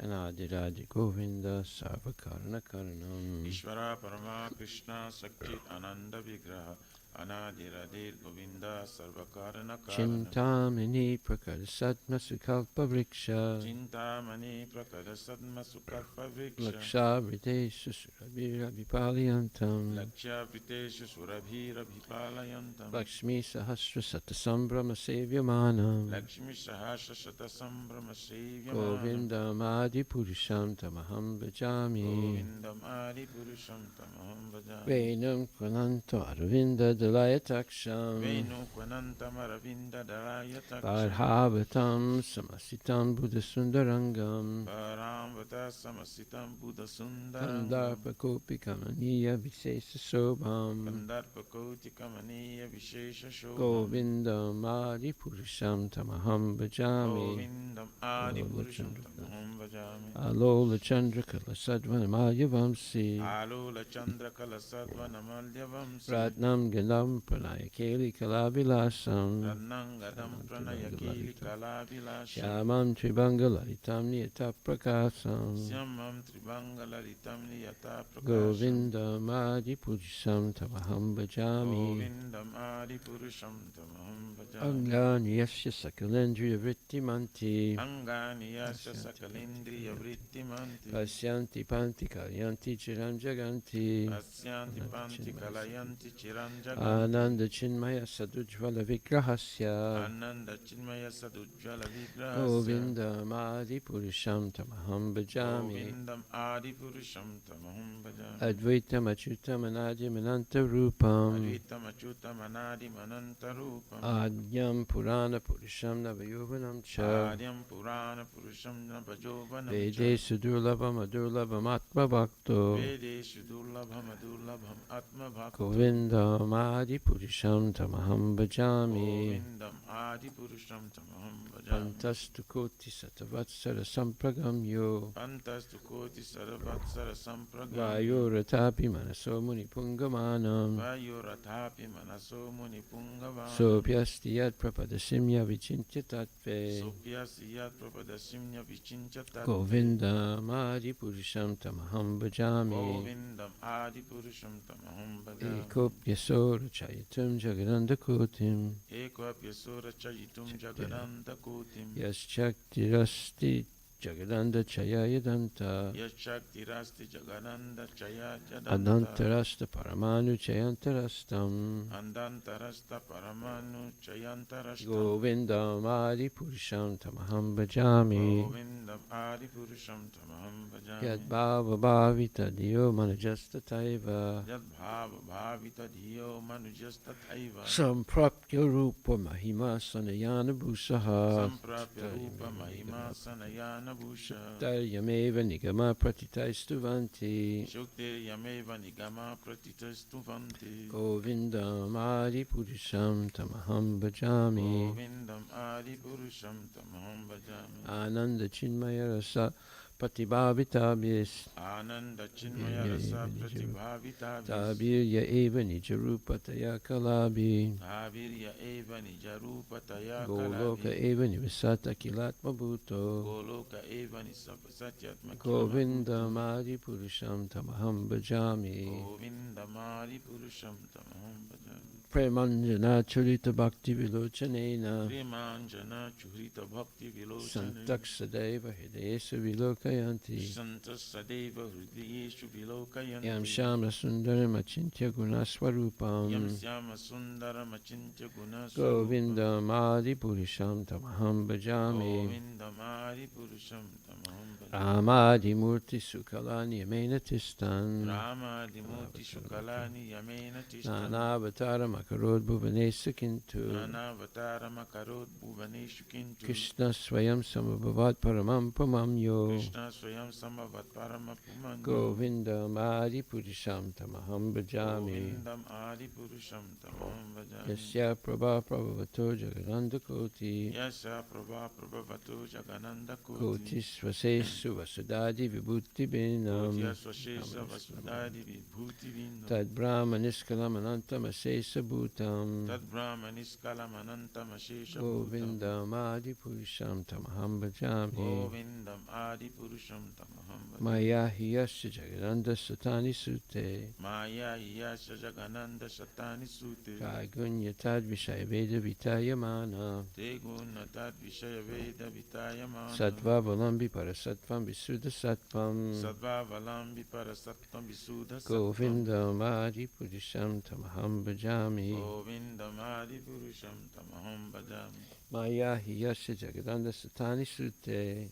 Anadiradi Govinda Sarvakarana Karanam. Ishvara Parama Krishna Sakchit Ananda Vigraha Anadiradir Govinda Sarvakarana Karana Chintamani Prakara Sadma Sukalpa Vriksha, Chintamani Prakara Sadma Sukalpa Vriksha Laksha Vridesha Surabhira Vipaliyantam, Lakshya Vitesha Surabhira Bhipalayantam Lakshmi Sahasra Satasambhrama Sevyamanam, Lakshmi Sahasra Shata Sambrama Sevyamanam Govindam Adi Purusham Tamaham Bhajami, Govindam Adi Purusham Tamaham Bhajami Venam Kvananto Aravinda Dalayataksham, Venu Kvanantam Aravinda Darayataksham Parhavatam Samasitam Buddha Sundarangam, Paramvata Samasitam Buddha Sundaram Kandarpa Kopi Kamaniya Visesa Sobham, Kandarpa Koti Kamaniya Vishesha Shobham Govindam Adi Purusham Tamaham Bhajami, Govindam Adi Purusham Tamaham Bhajami Alola Chandra Kala Sadvanamaya Vamsi, Alula Chandra Kalasadva Namalya Vamsi Ratnam Galam Pranaya Keli Kalavilasam, Radnangadam Pranaya Kili Kalavilasha Shyamam Tribhangalaritam Niyata Prakasam, Syamam Tribangalaritam Niyata Prakasham Govindam Adi Purusham Tamaham Bhajami, Govindam Adi Purusham Tamaham Bhajami Angani Yasya Sakalendriya Vrittimanti, Angani Yasya Sakalindriya Vrittimanti Pasyanti Panti Kalyanti Chiram Jaganti, Asyanti Panti Kalayanti Chiranjaga Ananda Chinmaya Sadujvala Vigrahasya, Ananda Chinmaya Sadujjala Vigrahasya Govindam Adi Purusham Tamaham Bhajami, Govindam Adi Purusham Tamaham Bhajami Advaitam Achyutam Anadim Ananta Rupam, Advitam Achyutam Anadim Anantarupam Adyam Purana Purusham Navayovanam Cha, Adyam Purana Purusham Nabhajovanam Vede Sudurlabham Adurlabham Atma Bhakto, Vedeshu Durlabham Adurlabham Atma Bhakto Govindam Adi Purusham Tamaham Bhajami. Govindam Adi Purusham Tamaham Bhajami. Pantastu Koti Satavatsara Sampragamyo. Pantastu Koti Saravatsara Sampragamyo. Vayoratapi Manaso Muni Pungamanam. Vayoratapi Manaso Muni Pungavanam. Sopyasti Yad Prapadasimya Vichintya Tatve. Sopyasi Yat Prapadasimya Vichincha Tattve. Govindam Adi Purusham Tamaham Bhajami. Govindam Adi Purusham Tamaham Bhajami. Ekopya Sora Chayatam Jagananda Kotim. Ekvapya Sura Chayitum Jagananda Kotim. Yaschakti Rasti Jagananda Chayayadanta. Yashakti Rasti Jagananda Chaya Jadanta. Adantarasta Paramanu Chayantarastam. Andantarasta Paramanu Chayantarasta. Govindam Adi Purusham Tamaham Bhajami. Govindam Adi Purusham Tamaham Bhajami. Yad Bhava Bhavita Dio Manajasta Taiva. Yad Bhava Bhavita Dhiyo Manujasta Thaiva. Samprapya Rupa Mahima Sanayana Bhusaha. Samprapya Rupa Mahima Sanayana Bhusha. Taryameva Nigama Pratitaistuvanti. Shuktir Yameva Nigama Pratitastuvanti. Govindam Adi Purusham Tamaham Bhajami. Govindam Adi Purusham Tamaham Bhajami. Ananda Chinmaya Rasa Patibhavitabhis. Ananda Chinmaya Rasa Pratibhavitabhis. Tabirya Eva Nijarupataya Kalabi. Avirya Eva Nijarupataya Goloka Kalavi. Eva Nivasata Kilatma Bhuto. Goloka Eva Nisapasatyatma Govindam Adi Purusham Tamaham Bhajami. Govindam Adi Purusham Tamaham Bhajami. Premanjana Churita Bhakti Vilochanena. Premanjana Chuhrita Bhakti Vilochane. Santak Sadeva Hidesa Vilokayanti. Santa Sadeva Hridiyeshu Vilokayanti. Yam Shama Sundaram Achintya Gunaswarupam. Yam Syama Sundaram Achintya Gunas. Govindam Adi Purusham Tamaham Bhajami. Govindam Adi Purusham Tamaham Bhajami. Ramadi Murti Sukalani Yamena Tistan. Rama Dimurti Shukalani Yamena Tishtan. Nanavatara Makarod Bhuvanesa Kintu. Nanavatara Makarod Bhuvaneshu Kintu. Krishna Swayam Samabhavat Paramam Pamamyo. Krishna Swayam Samavat Paramapumanyo. Govindam Adi Purusham Tamaham Bhajami. Govindam Adi Purusham Tamaham Bhajami. Yasya Prabha Prabhavato Jagananda Koti. Yasya Prabha Prabhavato Jagananda Koti Koti. Svasesu Vasudadi Vibhuti Binam. Koti Asvashesa Vasudadi Vibhuti Vindam. Tad Brahma Niskalam Anantam Asesa Bhutam. Tad Brahma Niskalam Anantam Ashesha Bhutam. Govindam Adi Purusham Tamaham Bhajami. Govindam Adi Purusham Tamaham Bhajami. Maya Hiyasya Jagananda Satani Sute. Maya Yasya Jagananda Shatani Sute. Kaigunya Tad Vishaya Veda Vitayamana. Te Guna Tad Vishaya Veda Vitayamana. Sattva Valambi Parasatvam Visuddha Sattvam. Sattva Valambi Parasattam Visuddha Sattvam. Govindam Adi Purusham Tamaham Bhajami. Govindam Adi Purusham Tamaham Bhajami. Maya Hiyasya Jagadanda Satani Sute.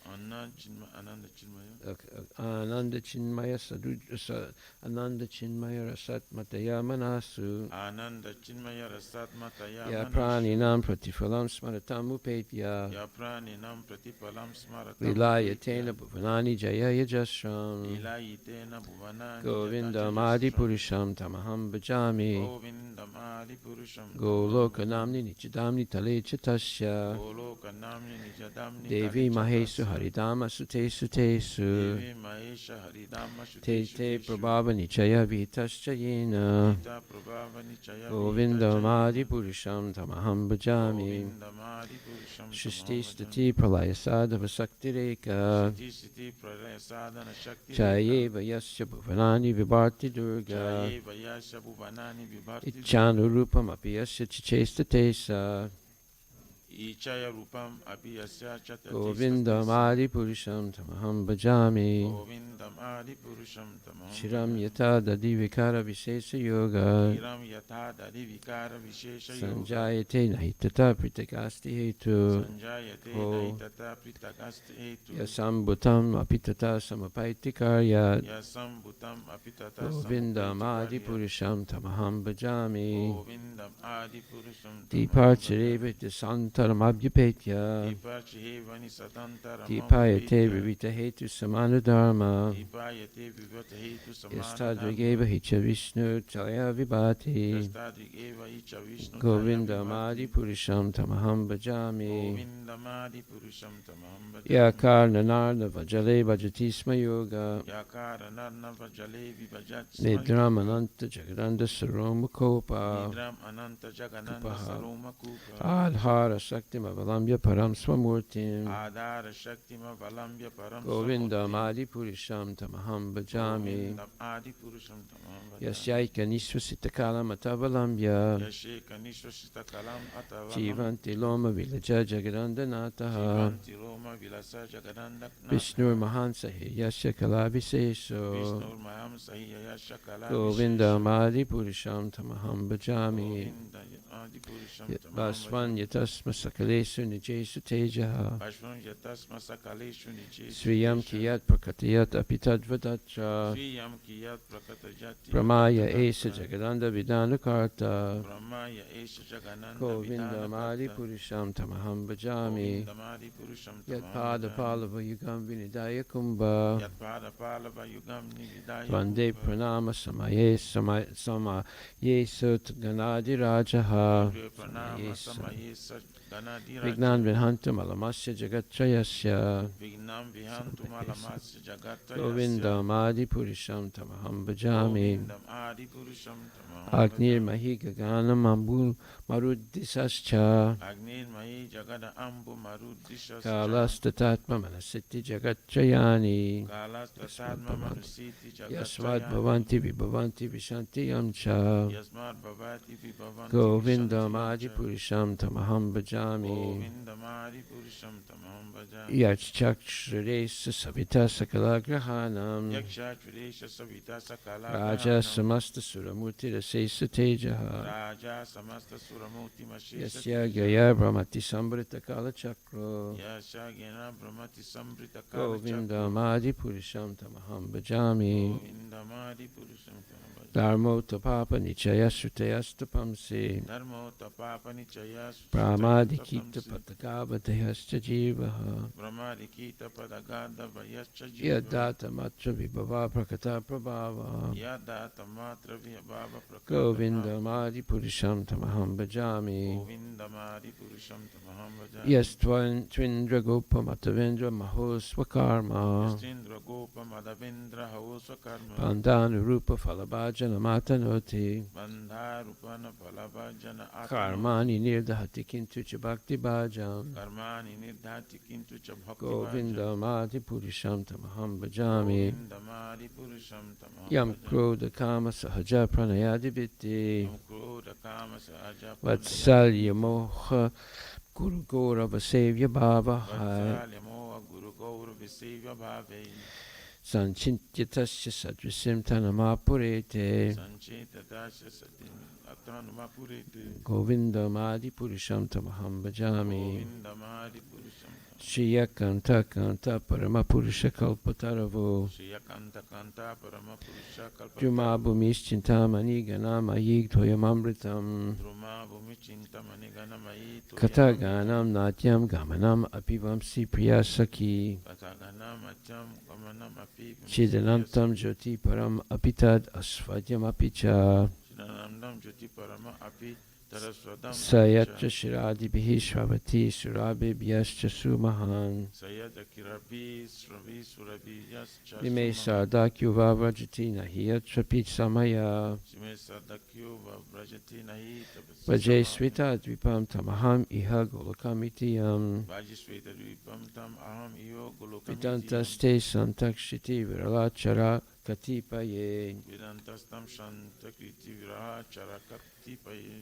Ananda Chinmaya. Ananda Chinmaya Ananda Chinmaya Rasat Mataya Manasu. Ananda Chinmaya Rasat Mataya Ya Manasu. Praninam Pratifalam Smaratam Upetya. Ya Praninam Pratipalam Smaratam. Vilayatena Bhuvanani Jaya Jasram. Vilayatena Bhuvanani Govindam Adi Purusham Tamaham Bhajami. Govindam Adi Purusham. Goloka Namni Nichidamni Tale Chatasya. Goloka Namni Nijadamni. Devi Mahesu Haridama Sute Sutesu. Devi Mahesha Haridama Te Sute Te Suteshu. Prabhava Nichaya Vitascha Gita Prabhava Nichaya Govindam Vitachaya. Adi Purusham Tamaham Bhajami. Govindam Adi Purusham Shristi Tamaham Stati Pralaya Sadhava Sakti Reka. Bhajami. Siti Pralaya Sadhana Shakti. Chayeva Yasya Bhuvanani Vibharti Durga. Jayeva Yasha Bhuvanani Vibharti. Ichanu Rupam Api Yasya Chichesta Tesa. Ichaya Rupam Api Yasya Chatati. Govindam Adi Purusham Tamaham Bhajami. Govindam Adi Purusham Tamaham Shiram Bhajami. Yata Dadi Vikara Visesa Yoga. Hiram Yatha Dadi Vikara Vishesha Yoga. Sanjayate Nahitata Pritakasti Hetu. Sanjayate Oh. Naitata Pritakasti Etu. Yasambutam Apitata Samapaiti Karyat. Yasam Bhutam Apitata. Govindam Adi Samapeti Purusham Tamaham Karya. Bhajami. Govindam Adi Purusham Tamaham Deparchareva Santa Samantaramabhyapetya Ipachihevani satantaramam Dipayate vidya. Vivita Hetu Samanadharma Ipayate vivata hetu Yastadvigeva samanadharma. Hicha Vishnu Chaya Vibhati Yastadvigeva icha Vishnu chaya Govindamadi vibhati. Purisham Tamaham Bhajami Govindamadi purusham tamaham bhajami. Yakarnanarna Vajale Bhajatisma Yoga Yakara narnava jale vibhajat Nidram smayoga. Ananta Jagadanda Saroma Kopa Nidram ananta jagananda Kupaha saroma kupa. Adhara Shakti Mavalambya Param Swamurtim Adara shaktima valambya param Govinda samurti. Madi Purisham Tamaham Bhajami Govindam adi purusham tamaham bhajami. Yasyaika Niswasita Kalam Atavalambya Yasheka nishvasita kalam atavalam. Jivanti Loma Vilaja Jagadanda Nataha Jivanti Roma vilasa jagananda Vishnur Mahansahi Yasya Kalaviseso Vishnur maham sahiyaya shakala Govinda vishesha. Madi Purisham Tamaham Bhajami Govinda adi purusham tamaham Vasvan bhajami. Yatasma Sakalesu Nijesu Tejaha Vashvan yatasma sakaleshu niche Sriyam Kiyat Prakatiyat Apitadvadacha Sriyam kiyat prakatajati. Pramaya Esa Jagadanda Vidanakarta Brahmaya esha jagananda Govinda vidana Madi karta. Purisham Tamaham Bhajami Govindamadi purusham Yat tamaham Pada bhajami. Palava Yugam Vinidaya Kumbha Yat pada palava yugam nividaya Vande kumbha. Pranama Samaye Sut Ganadi Rajaha Vande pranama samaye sat ganadi Vignan raja. Vinhantam Alamasya Jagatrayasya Vignam vihantum alamasya jagata Govinda yasya. Madi Purisham Tamaham Bhajami Govindam adi purusham tamaham Agnir bhajami. Mahi Gaganam Ambul Marudisascha Agnin mahi jagada ambu maruddisha Kalastatatma Manasiti Jagatrayani Kalas prasadma manusiti Yasvad jagatayani. Bhavanti Vibhavanti Vishanti Yamcha Yasmad bhavati vibhavanti Govinda vishanti Madi yamcha. Purisham Tamaham Bhajami Govindamadi purusham tamaham bhajami. Yachchakshuresa Savita Sakalagrahanam Yaksha Chudesha Savita Sakala Raja Grahanam. Samasta Suramurti Rasesa Tejaha Raja Samasta Suramuti Mashesha Yasya Teja. Gaya Brahmati Sambrita Kala Chakro Yasha Gena Brahmati Sambrita Kala Govinda Chakra. Madi Purisham Tamaham Bhajami Govindamadi purusham tamaham bhajami. Dharmo Tapapa Nichaya Shrutayastapamsi Dharmo tapapa nichaya Brahmadi Kita sutayastapamsi. Patagavadhyascha Jivaha Brahmadikita padagada vayascha jiva. Yadata Matra Vibhava Prakata Prabhava Yada tamatra vibhava prakata. Govinda Madi Purisham Tamaham Bhajami Govindamadi purusham tamaham bhajami. Yes Twindra Gopa Matavendra Mahoswakarma Yastindra gopa madhavendra hausva karma. Pandanu Rupa Falabhajana Matanoti Bandharupana palabhajana atma. Karmani Nirdhati Kintucha Bhakti Bhajam Karmani nirdhati kintu cha bhakti Govinda Madi Purisham Tamaham Bhajami Govindamadi purusham tamaham Yam bhajami. Krodha Kama Sahaja Pranayadi Vitti Yam krodha kama sahaja Vatsalya Moha Guru Gaurava Sevya Bhava Hai Vatsalya moha guru gaur visivya bhave. Sanchintya Tasya Sadrisim Tanamapurete Sancheta dasya satin atranuma purite. Govinda Madi Purisham Tamaham Bhajami Govindamadi purusham. Shriya Kanta Kanta Parama Purusha Kalpataravo Shriya kanta kanta parama purusha kalpata. Juma Bhumischintamani Ganama Yigdhoyamamritam Druma bhumi chinta manigana mai tu. Kataganam Natyam Gamanam Apivamsi Priya Saki Katagana macham kamanam api. Chidanantam Jyoti Param Apitad Asvadyam Apicha Shinanandam jyoti parama api taraswadam. Sayatra Shiradi Bihi Shravati Surabi Vyascha Sumahan Sayada kirabi sravi surabi yascha. Vime Sardakyu Vavrajati Nahiyatra Samaya Shime sadakyo vrajati nahi tapasya. Vajay Svita Dvipam Tamaham Iha Golokamitiyam Vajisveta dvipam tam aham iyo golokamiti. Vidantaste Santakshiti Viralachara Katipaye Vedantastam shantakriti viraha charakati paye.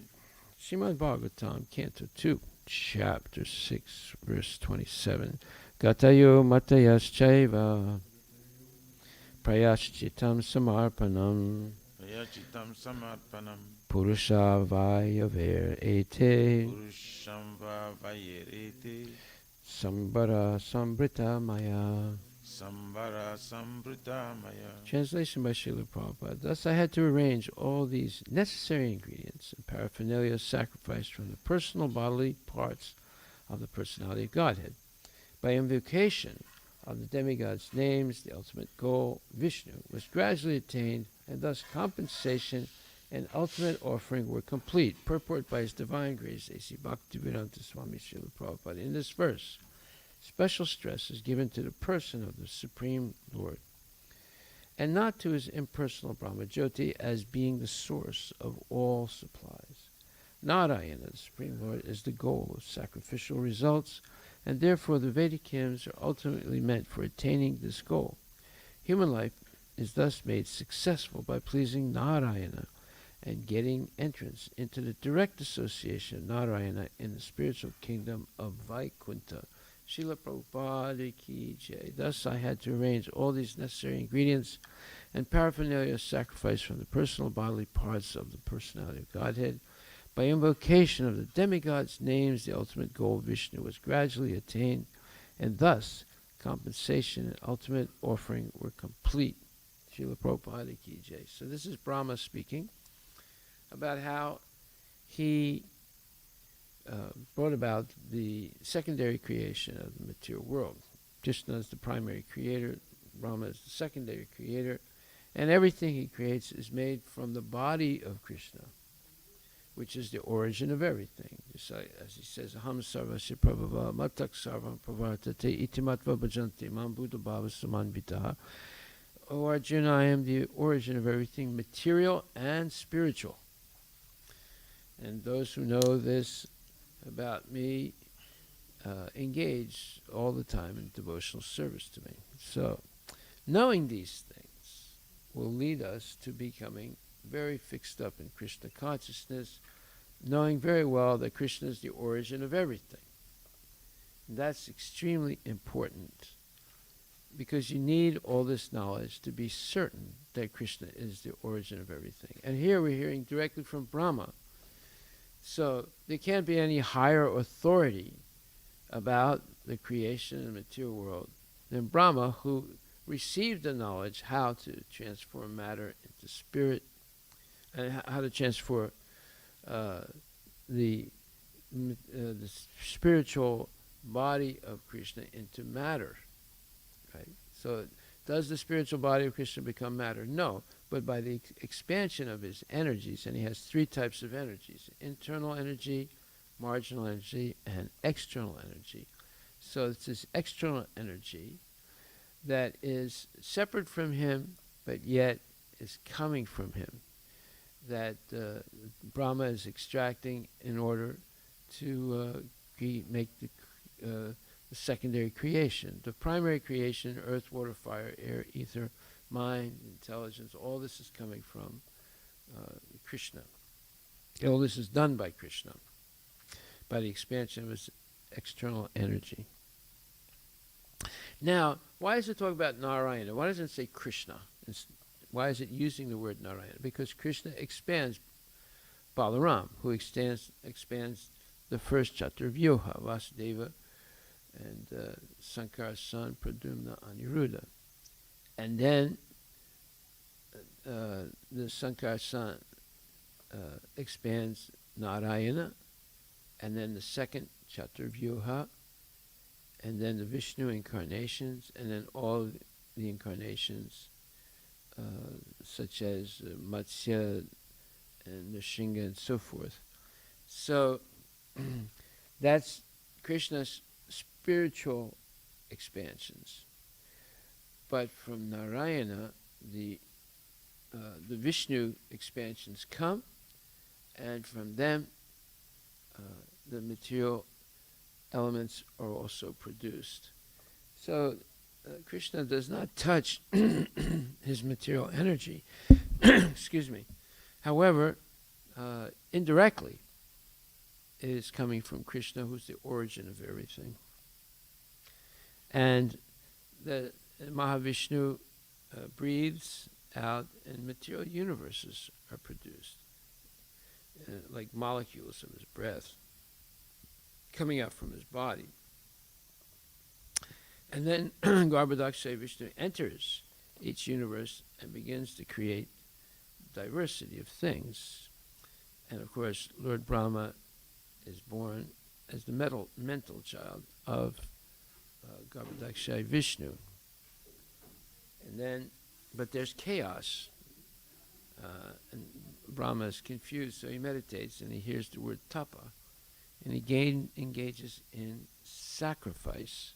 Srimad Bhagavatam, Canto 2, Chapter 6, Verse 27. Gatayo Matayaschaiva Prayashchitam Samarpanam Prayachitam samarpanam. Purusha Vayaver Ete Purusham va vayerete. Sambara Sambrita Maya. Sambara sambrita maya. Translation by Srila Prabhupada. Thus I had to arrange all these necessary ingredients and paraphernalia sacrificed from the personal bodily parts of the personality of Godhead. By invocation of the demigod's names, the ultimate goal, Vishnu, was gradually attained, and thus compensation and ultimate offering were complete. Purport by His Divine Grace, A.C. Bhaktivedanta Swami Srila Prabhupada. In this verse, special stress is given to the person of the Supreme Lord, and not to His impersonal Brahmajyoti as being the source of all supplies. Narayana, the Supreme Lord, is the goal of sacrificial results, and therefore the Vedic hymns are ultimately meant for attaining this goal. Human life is thus made successful by pleasing Narayana and getting entrance into the direct association of Narayana in the spiritual kingdom of Vaikuntha. Srila Prabhupada ki jai. Thus I had to arrange all these necessary ingredients and paraphernalia sacrificed from the personal bodily parts of the personality of Godhead. By invocation of the demigod's names, the ultimate goal of Vishnu was gradually attained, and thus compensation and ultimate offering were complete. Srila Prabhupada ki jai. So this is Brahma speaking about how he brought about the secondary creation of the material world. Krishna is the primary creator, Brahma is the secondary creator, and everything he creates is made from the body of Krishna, which is the origin of everything. Just like, as he says, Aham sarvasya prabhava matak sarvam pravartate itimatva bhajanti mam buddha bhava samanvitaha. O Arjuna, I am the origin of everything material and spiritual. And those who know this about me engage all the time in devotional service to me. So, knowing these things will lead us to becoming very fixed up in Krishna consciousness, knowing very well that Krishna is the origin of everything. And that's extremely important, because you need all this knowledge to be certain that Krishna is the origin of everything. And here we're hearing directly from Brahma. So there can't be any higher authority about the creation of the material world than Brahma, who received the knowledge how to transform matter into spirit, and how to transfer the spiritual body of Krishna into matter. Right? So does the spiritual body of Krishna become matter? No, but by the expansion of his energies, and he has three types of energies: internal energy, marginal energy, and external energy. So it's this external energy that is separate from him, but yet is coming from him, that Brahma is extracting in order to make the secondary creation. The primary creation, earth, water, fire, air, ether, mind, intelligence, all this is coming from Krishna. All this is done by Krishna, by the expansion of his external energy. Now, why does it talk about Narayana? Why doesn't it say Krishna? Why is it using the word Narayana? Because Krishna expands Balaram, who expands the first chapter of Yoga, Vasudeva and Sankara's son, Pradyumna Aniruddha. And then the Sankara's son expands Narayana, and then the second chapter of Yoga, and then the Vishnu incarnations, and then all the incarnations such as Matsya and Nrsimha and so forth. So that's Krishna's spiritual expansions. But from Narayana, the Vishnu expansions come, and from them the material elements are also produced. So Krishna does not touch his material energy, excuse me. However, indirectly, it is coming from Krishna, who's the origin of everything. And the Mahavishnu breathes out, and material universes are produced, like molecules of his breath coming out from his body. And then Garbhodakshay Vishnu enters each universe and begins to create diversity of things. And of course, Lord Brahma is born as the mental child of Garbhodakshaya Vishnu. And then, but there's chaos. And Brahma is confused, so he meditates and he hears the word tapa. And he engages in sacrifice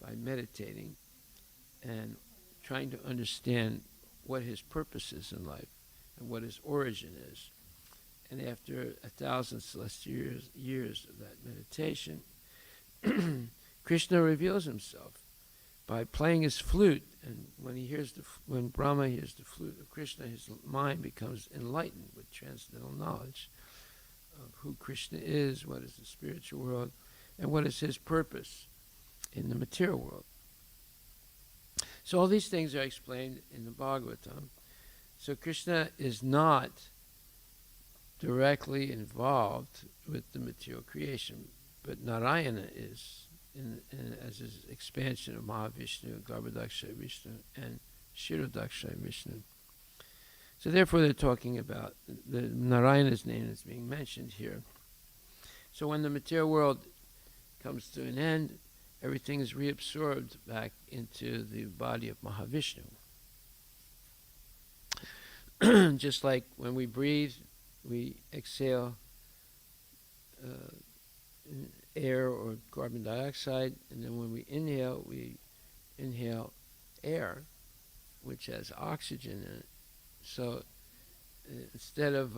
by meditating and trying to understand what his purpose is in life and what his origin is. And after 1,000 celestial years of that meditation, Krishna reveals himself by playing his flute. And when Brahma hears the flute of Krishna, his mind becomes enlightened with transcendental knowledge of who Krishna is, what is the spiritual world, and what is his purpose in the material world. So all these things are explained in the Bhagavatam. So Krishna is not directly involved with the material creation, but Narayana is, as his expansion of Mahavishnu, Garbhodakshaya Vishnu, and Kshirodakshaya Vishnu. So therefore they're talking about the Narayana's name is being mentioned here. So when the material world comes to an end, everything is reabsorbed back into the body of Mahavishnu. Just like when we breathe, we exhale air or carbon dioxide, and then when we inhale air, which has oxygen in it. So instead of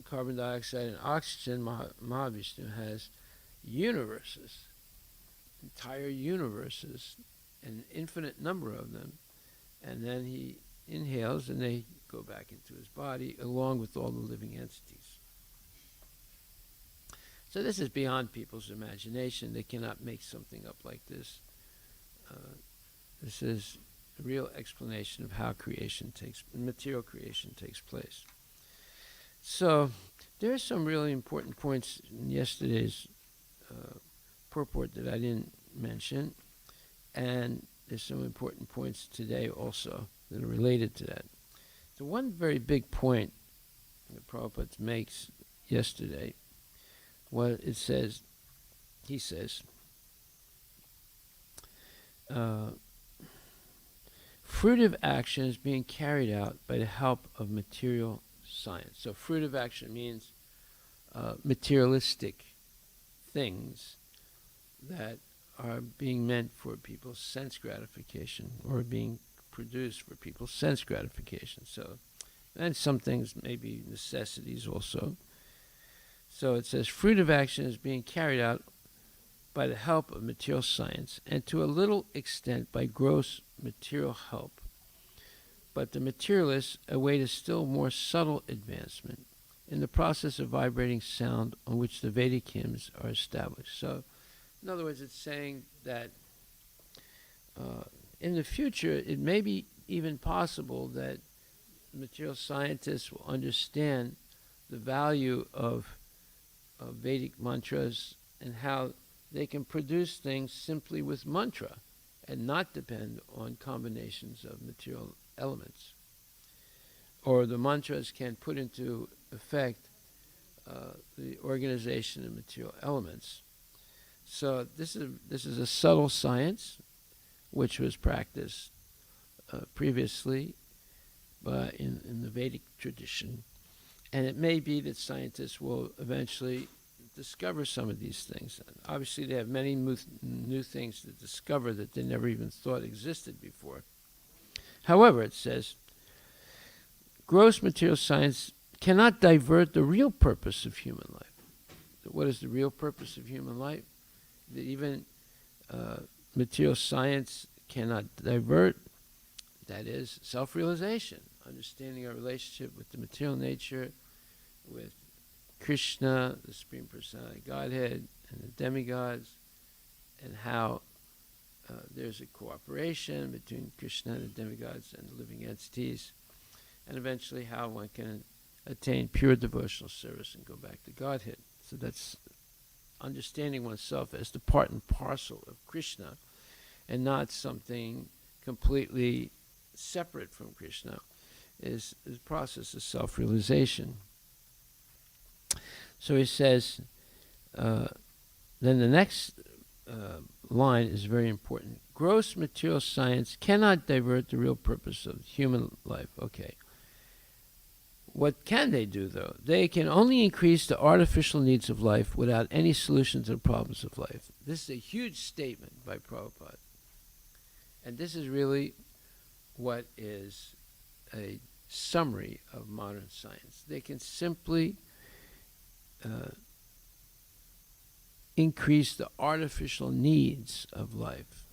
carbon dioxide and oxygen, Mahavishnu has universes, entire universes, an infinite number of them, and then he inhales and they go back into his body along with all the living entities. So this is beyond people's imagination. They cannot make something up like this. This is a real explanation of how material creation takes place. So there are some really important points in yesterday's purport that I didn't mention, and there's some important points today also that are related to that. The one very big point that Prabhupada makes yesterday, he says, fruitive action is being carried out by the help of material science. So fruitive action means materialistic things that are being meant for people's sense gratification or being produced for people's sense gratification. So, and some things may be necessities also. So it says fruitive action is being carried out by the help of material science and to a little extent by gross material help. But the materialists await a still more subtle advancement in the process of vibrating sound on which the Vedic hymns are established. So, in other words, it's saying that in the future, it may be even possible that material scientists will understand the value of Vedic mantras and how they can produce things simply with mantra and not depend on combinations of material elements. Or the mantras can put into effect the organization of material elements. So this is a subtle science which was practiced previously in the Vedic tradition. And it may be that scientists will eventually discover some of these things. Obviously, they have many new things to discover that they never even thought existed before. However, it says, gross material science cannot divert the real purpose of human life. What is the real purpose of human life? That even material science cannot divert. That is self-realization, understanding our relationship with the material nature, with Krishna, the Supreme Personality Godhead, and the demigods, and how there's a cooperation between Krishna and the demigods and the living entities, and eventually how one can attain pure devotional service and go back to Godhead. So that's understanding oneself as the part and parcel of Krishna and not something completely separate from Krishna is the process of self-realization. So he says, then the next line is very important. Gross material science cannot divert the real purpose of human life. Okay. What can they do, though? They can only increase the artificial needs of life without any solution to the problems of life. This is a huge statement by Prabhupada. And this is really what is a summary of modern science. They can simply increase the artificial needs of life.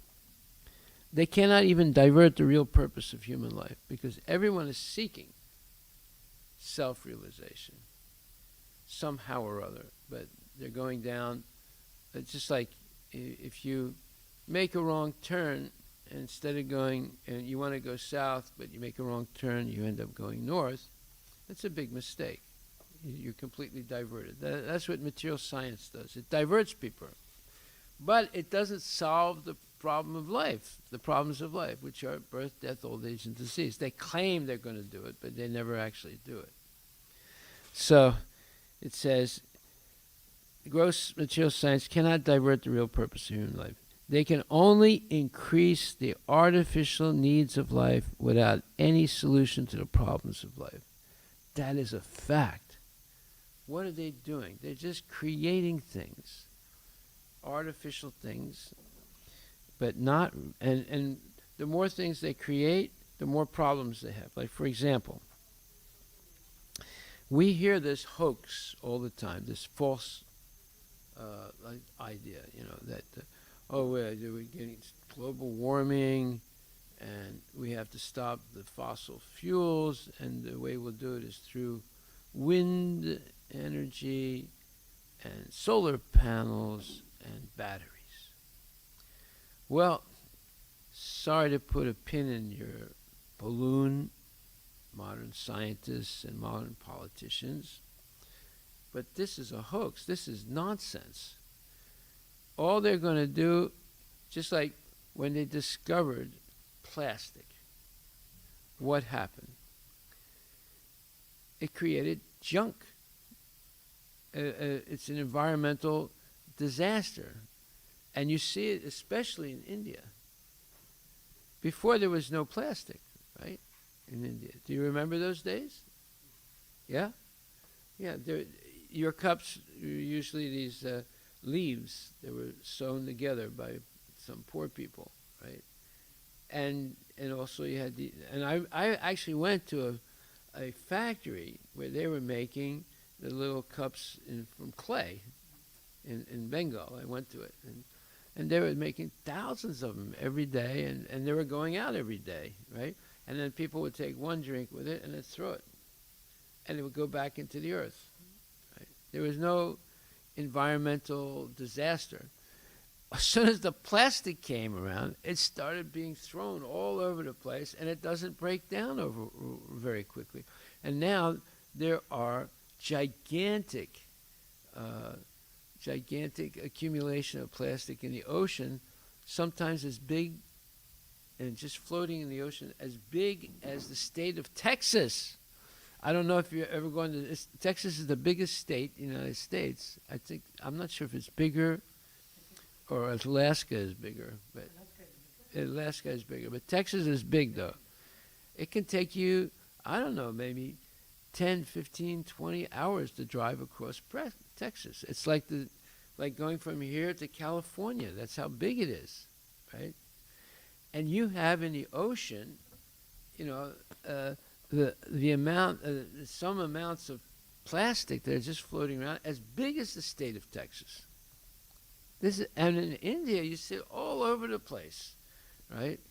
They cannot even divert the real purpose of human life, because everyone is seeking self-realization somehow or other, but they're going down. It's just like if you make a wrong turn, instead of going, and you want to go south, but you make a wrong turn, you end up going north. That's a big mistake. You're completely diverted. That's what material science does. It diverts people. But it doesn't solve the problem of life, the problems of life, which are birth, death, old age, and disease. They claim they're going to do it, but they never actually do it. So it says, gross material science cannot divert the real purpose of human life. They can only increase the artificial needs of life without any solution to the problems of life. That is a fact. What are they doing? They're just creating things, artificial things, but not, and the more things they create, the more problems they have. Like, for example, we hear this hoax all the time, this false idea, that, we're getting global warming, and we have to stop the fossil fuels, and the way we'll do it is through wind energy and solar panels and batteries. Well, sorry to put a pin in your balloon, modern scientists and modern politicians, but this is a hoax. This is nonsense. All they're going to do, just like when they discovered plastic, what happened? It created junk. It's an environmental disaster. And you see it especially in India. Before there was no plastic, right? In India. Do you remember those days? Yeah? Yeah. Your cups were usually these leaves that were sewn together by some poor people, right? And also you had and I actually went to a factory where they were making the little cups from clay in Bengal. I went to it, and they were making thousands of them every day, and they were going out every day, right? And then people would take one drink with it and then throw it, and it would go back into the earth. Right? There was no environmental disaster. As soon as the plastic came around, it started being thrown all over the place, and it doesn't break down very quickly. And now there are gigantic accumulation of plastic in the ocean, sometimes as big, and just floating in the ocean, as big as the state of Texas. I don't know if you're ever going to, Texas is the biggest state in the United States. I'm not sure if it's bigger or Alaska is bigger, but Alaska is bigger. But Texas is big, though. It can take you, I don't know, maybe 10, 15, 20 hours to drive across Texas. It's like going from here to California. That's how big it is, right? And you have in the ocean, the amount, some amounts of plastic that are just floating around as big as the state of Texas. And in India, you see it all over the place, right?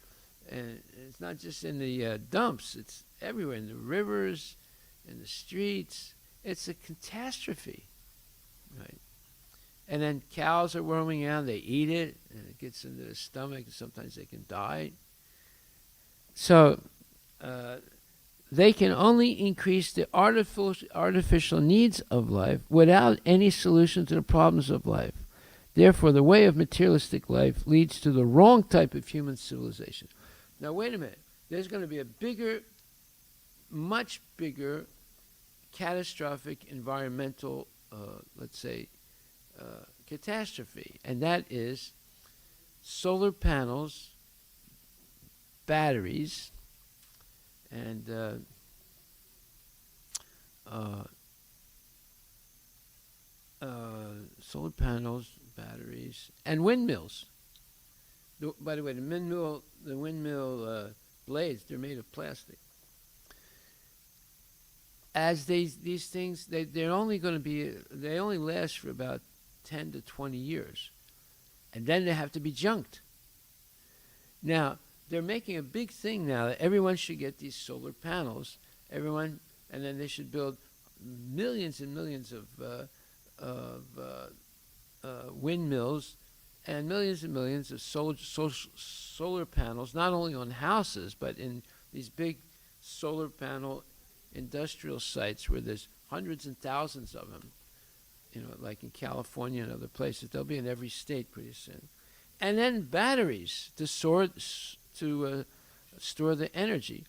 And it's not just in the dumps; it's everywhere, in the rivers, in the streets. It's a catastrophe, right? And then cows are roaming around; they eat it, and it gets into their stomach, and sometimes they can die. So they can only increase the artificial needs of life without any solution to the problems of life. Therefore, the way of materialistic life leads to the wrong type of human civilization. Now, wait a minute. There's going to be a bigger, much bigger, catastrophic environmental, catastrophe, and that is solar panels, batteries, and solar panels, batteries, and windmills. By the way, the windmill blades, they're made of plastic. As these things, they're only going to be, they only last for about 10 to 20 years. And then they have to be junked. Now, they're making a big thing now that everyone should get these solar panels. Everyone, and then they should build millions and millions of windmills and millions of solar panels, not only on houses, but in these big solar panel industrial sites where there's hundreds and thousands of them, like in California and other places. They'll be in every state pretty soon. And then batteries to store the energy.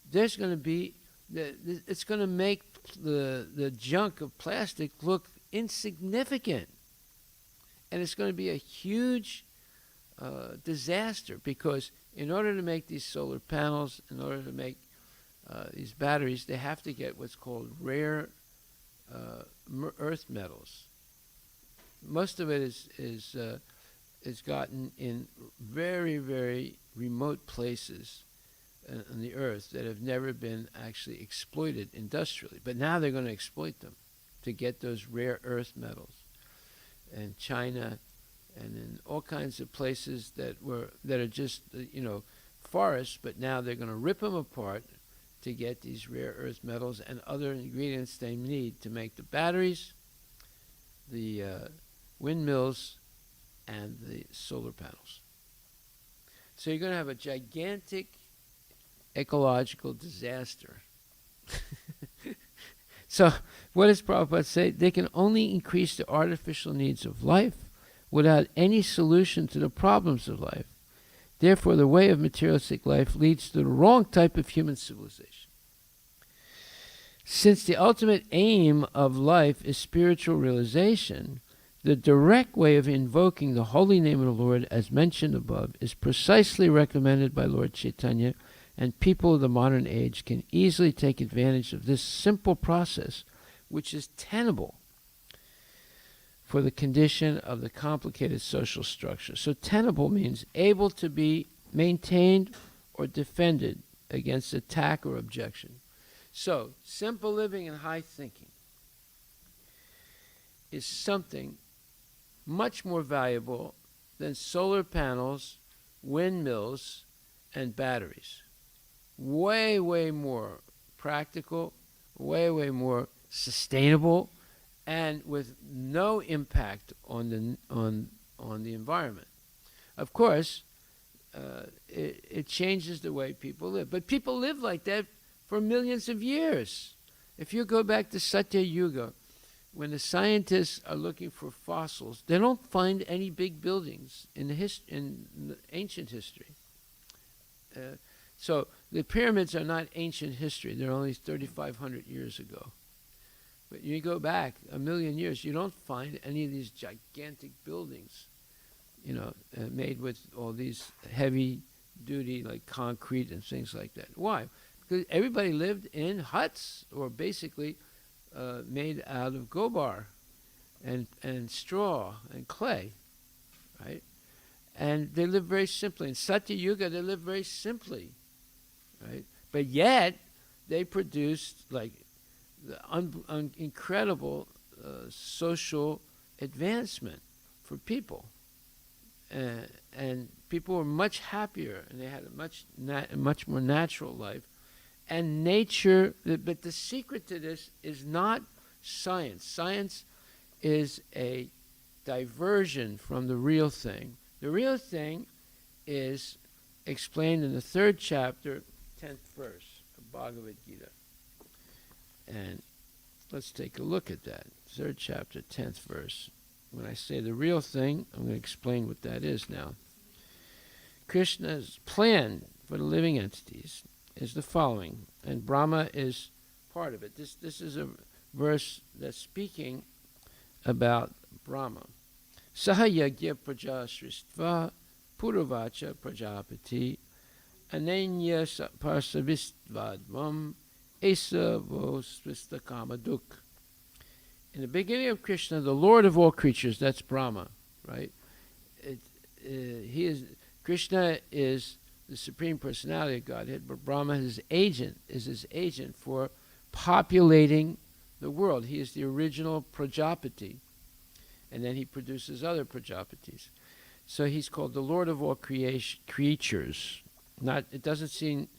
There's going to be, it's going to make the junk of plastic look insignificant. And it's going to be a huge disaster, because in order to make these solar panels, in order to make these batteries, they have to get what's called rare earth metals. Most of it is gotten in very, very remote places on the earth that have never been actually exploited industrially. But now they're going to exploit them to get those rare earth metals. And China and in all kinds of places that are just forests, but now they're going to rip them apart to get these rare earth metals and other ingredients they need to make the batteries, the windmills, and the solar panels. So you're going to have a gigantic ecological disaster. So what does Prabhupada say? They can only increase the artificial needs of life without any solution to the problems of life. Therefore, the way of materialistic life leads to the wrong type of human civilization. Since the ultimate aim of life is spiritual realization, the direct way of invoking the holy name of the Lord, as mentioned above, is precisely recommended by Lord Chaitanya, and people of the modern age can easily take advantage of this simple process, which is tenable for the condition of the complicated social structure. So tenable means able to be maintained or defended against attack or objection. So simple living and high thinking is something much more valuable than solar panels, windmills, and batteries. Way, way more practical, way, way more sustainable, and with no impact on the environment. Of course, it changes the way people live. But people live like that for millions of years. If you go back to Satya Yuga, when the scientists are looking for fossils, they don't find any big buildings in the ancient history. So the pyramids are not ancient history. They're only 3,500 years ago. But you go back a million years, you don't find any of these gigantic buildings, made with all these heavy-duty, like concrete and things like that. Why? Because everybody lived in huts, or basically made out of gobar and straw and clay, right? And they lived very simply. In Satya Yuga, they lived very simply, right? But yet, they produced like the incredible social advancement for people. And people were much happier, and they had a much more natural life. And nature, but the secret to this is not science. Science is a diversion from the real thing. The real thing is explained in the 3rd chapter, 10th verse of Bhagavad Gita. And let's take a look at that. 3rd chapter, 10th verse. When I say the real thing, I'm going to explain what that is now. Krishna's plan for the living entities is the following, and Brahma is part of it. This is a verse that's speaking about Brahma. Sahayagya praja sristva puravacha prajapati ananya parsavistvadvam esa vosvista kamaduk. In the beginning of Krishna, the Lord of all creatures, that's Brahma, right? Krishna is the Supreme Personality of Godhead, but Brahma is his agent for populating the world. He is the original Prajapati, and then he produces other Prajapatis. So he's called the Lord of all creatures. It doesn't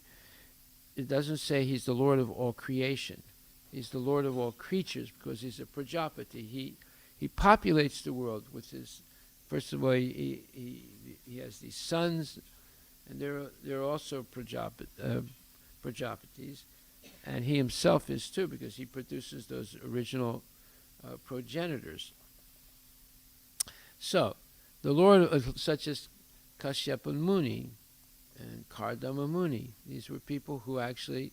say he's the Lord of all creation. He's the Lord of all creatures because he's a Prajapati. He populates the world with his. First of all, he has these sons, and they're also Prajapatis, and he himself is too because he produces those original progenitors. So, the Lord, such as Kashyapa Muni and Kardama Muni, these were people who actually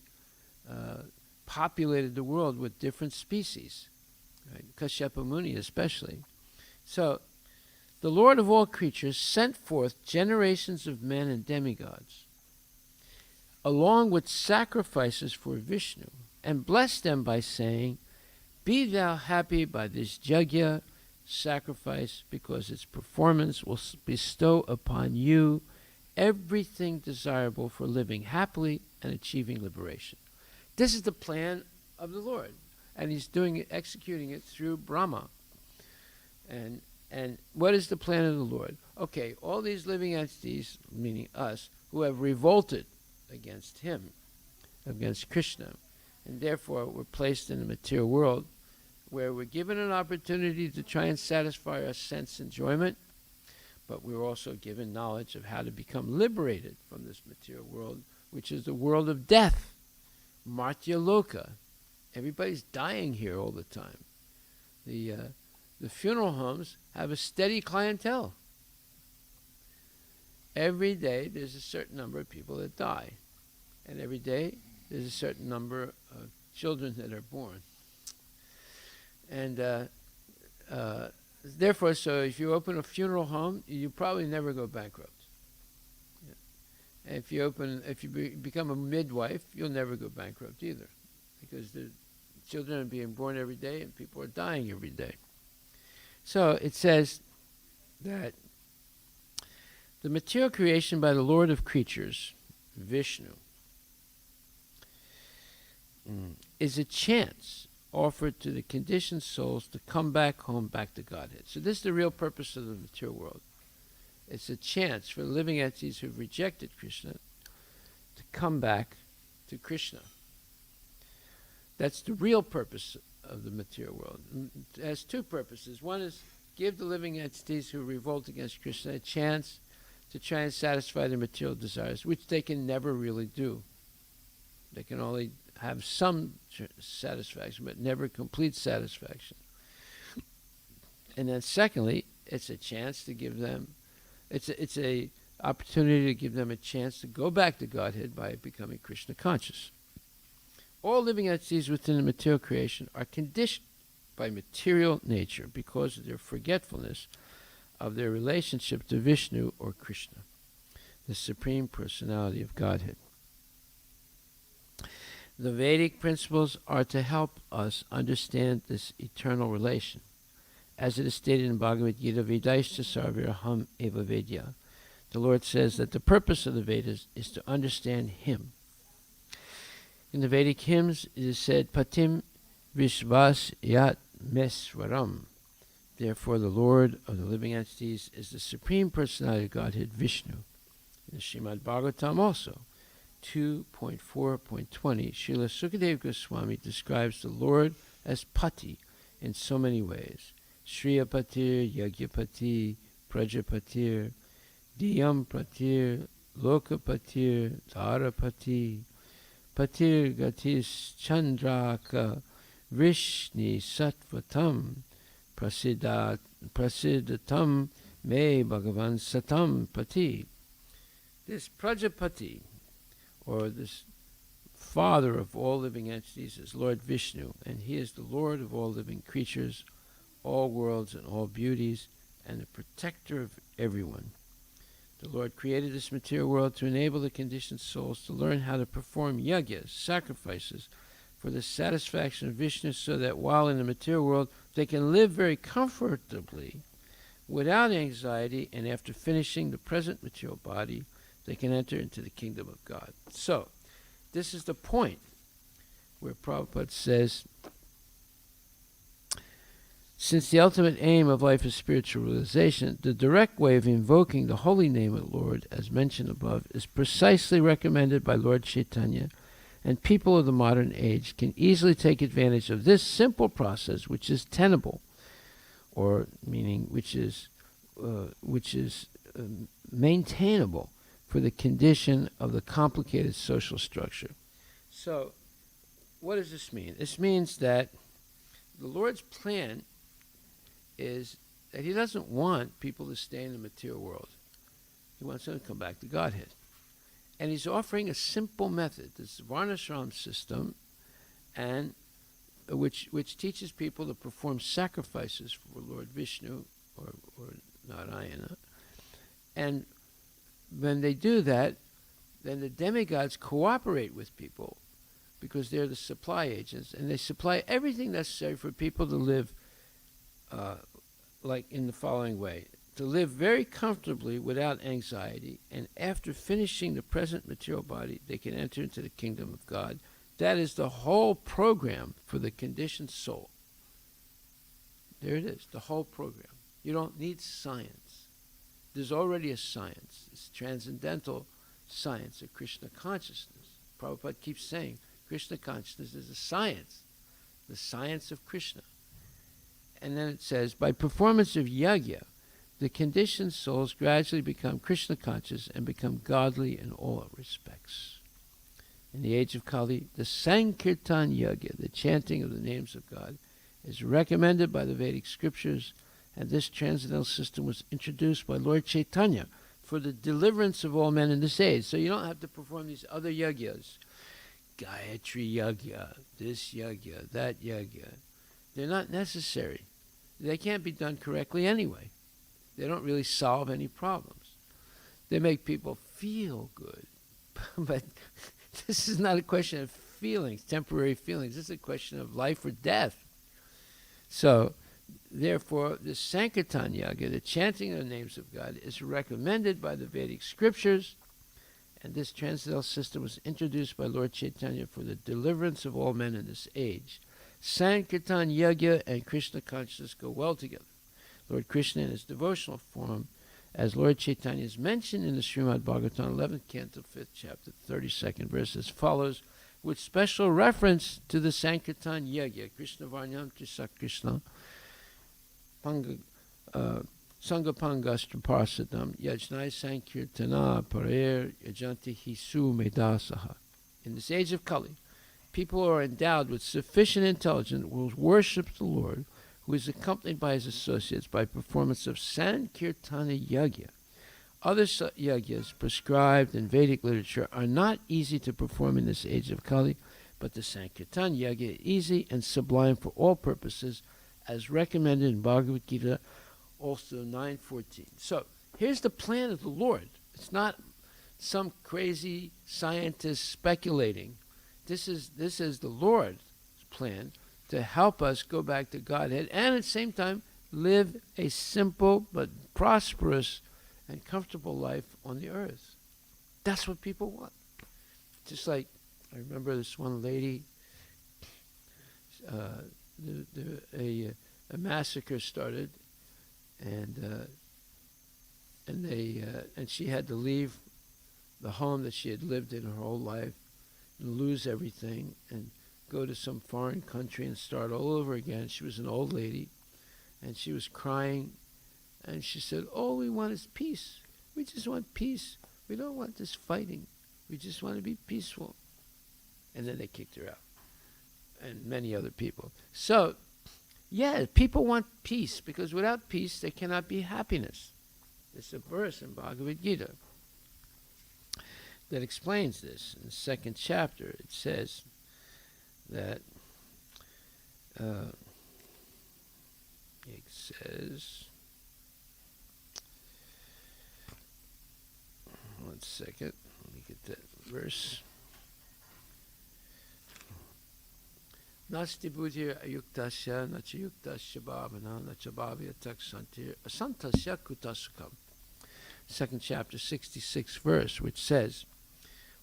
populated the world with different species, right? Kashyapa Muni especially. So, the Lord of all creatures sent forth generations of men and demigods, along with sacrifices for Vishnu, and blessed them by saying, "Be thou happy by this yajna sacrifice, because its performance will bestow upon you everything desirable for living happily and achieving liberation." This is the plan of the Lord, and he's executing it through Brahma. And what is the plan of the Lord? Okay, all these living entities, meaning us, who have revolted against him, against Krishna, and therefore we're placed in a material world where we're given an opportunity to try and satisfy our sense enjoyment, but we're also given knowledge of how to become liberated from this material world, which is the world of death, Martya Loka. Everybody's dying here all the time. The funeral homes have a steady clientele. Every day there's a certain number of people that die, and every day there's a certain number of children that are born. And therefore, so if you open a funeral home, you probably never go bankrupt. Yeah. And if you become a midwife, you'll never go bankrupt either, because the children are being born every day and people are dying every day. So it says that the material creation by the Lord of creatures, Vishnu, is a chance offered to the conditioned souls to come back home, back to Godhead. So this is the real purpose of the material world. It's a chance for the living entities who've rejected Krishna to come back to Krishna. That's the real purpose of the material world. It has two purposes. One is give the living entities who revolt against Krishna a chance to try and satisfy their material desires, which they can never really do. They can only have some satisfaction, but never complete satisfaction. And then secondly, it's a chance to give them, it's a opportunity to give them a chance to go back to Godhead by becoming Krishna conscious. All living entities within the material creation are conditioned by material nature because of their forgetfulness of their relationship to Vishnu or Krishna, the Supreme Personality of Godhead. The Vedic principles are to help us understand this eternal relation. As it is stated in Bhagavad Gita, Vedaishcha sarviraham eva vedya. The Lord says that the purpose of the Vedas is to understand Him. In the Vedic hymns, it is said, Patim Vishvas Yat Meswaram. Therefore, the Lord of the living entities is the Supreme Personality of Godhead, Vishnu. In the Srimad Bhagavatam also, 2.4.20, Srila Sukadeva Goswami describes the Lord as Pati in so many ways. Shriya Patir, Yagyapati, Prajapatir, Diyam Patir, Lokapatir, Dharapati, Patir Gatis Chandraka, Vrishni Sattvatam, Prasiddhatam Me Bhagavan Satam Pati. This Prajapati, or this father of all living entities, is Lord Vishnu, and he is the Lord of all living creatures, all worlds and all beauties, and the protector of everyone. The Lord created this material world to enable the conditioned souls to learn how to perform yagyas, sacrifices, for the satisfaction of Vishnu, so that while in the material world they can live very comfortably without anxiety, and after finishing the present material body, they can enter into the kingdom of God. So, this is the point where Prabhupada says, since the ultimate aim of life is spiritual realization, the direct way of invoking the holy name of the Lord, as mentioned above, is precisely recommended by Lord Chaitanya, and people of the modern age can easily take advantage of this simple process, which is tenable, or meaning which is maintainable for the condition of the complicated social structure. So, what does this mean? This means that the Lord's plan is that he doesn't want people to stay in the material world. He wants them to come back to Godhead. And he's offering a simple method, this Varnashram system, and which teaches people to perform sacrifices for Lord Vishnu or Narayana. And when they do that, then the demigods cooperate with people because they're the supply agents, and they supply everything necessary for people to live like in the following way: to live very comfortably without anxiety, and after finishing the present material body, they can enter into the kingdom of God. That is the whole program for the conditioned soul. There it is, the whole program. You don't need science. There's already a science. It's transcendental science of Krishna consciousness. Prabhupada keeps saying Krishna consciousness is a science, the science of Krishna. And then it says, by performance of yagya, the conditioned souls gradually become Krishna conscious and become godly in all respects. In the age of Kali, the Sankirtan Yagya, the chanting of the names of God, is recommended by the Vedic scriptures, and this transcendental system was introduced by Lord Chaitanya for the deliverance of all men in this age. So you don't have to perform these other yagyas. Gayatri Yagya, this Yagya, that Yagya. They're not necessary. They can't be done correctly anyway. They don't really solve any problems. They make people feel good. But this is not a question of feelings, temporary feelings. This is a question of life or death. So, therefore, the Sankirtan Yagya, the chanting of the names of God, is recommended by the Vedic scriptures, and this transcendental system was introduced by Lord Chaitanya for the deliverance of all men in this age. Sankirtan Yagya and Krishna consciousness go well together. Lord Krishna in his devotional form, as Lord Chaitanya is mentioned in the Srimad Bhagavatam, 11th canto, 5th chapter, 32nd verse, as follows, with special reference to the Sankirtan Yagya, Krishna Varnam Trisa Krishna, Sangapangastra Parsadam, Yajnai Sankirtana Parer Yajanti Hisu Medasaha. In this age of Kali, people who are endowed with sufficient intelligence will worship the Lord, who is accompanied by his associates by performance of Sankirtana Yagya. Other yagyas prescribed in Vedic literature are not easy to perform in this age of Kali, but the Sankirtan Yagya is easy and sublime for all purposes, as recommended in Bhagavad Gita, also 9:14. So, here's the plan of the Lord. It's not some crazy scientist speculating. This is the Lord's plan to help us go back to Godhead and at the same time live a simple but prosperous and comfortable life on the earth. That's what people want. Just like, I remember this one lady, a massacre started, and she had to leave the home that she had lived in her whole life and lose everything and go to some foreign country and start all over again. She was an old lady, and she was crying, and she said, all we want is peace. We just want peace. We don't want this fighting. We just want to be peaceful. And then they kicked her out, and many other people. So, yeah, people want peace, because without peace there cannot be happiness. There's a verse in Bhagavad Gita that explains this. In the second chapter, it says that 1 second. Let me get that verse. Nasti buddhir ayuktasya nacha yuktasya bhavana nacha bhavya taksantir asantasya kutasukam. Second chapter, 66th verse, which says,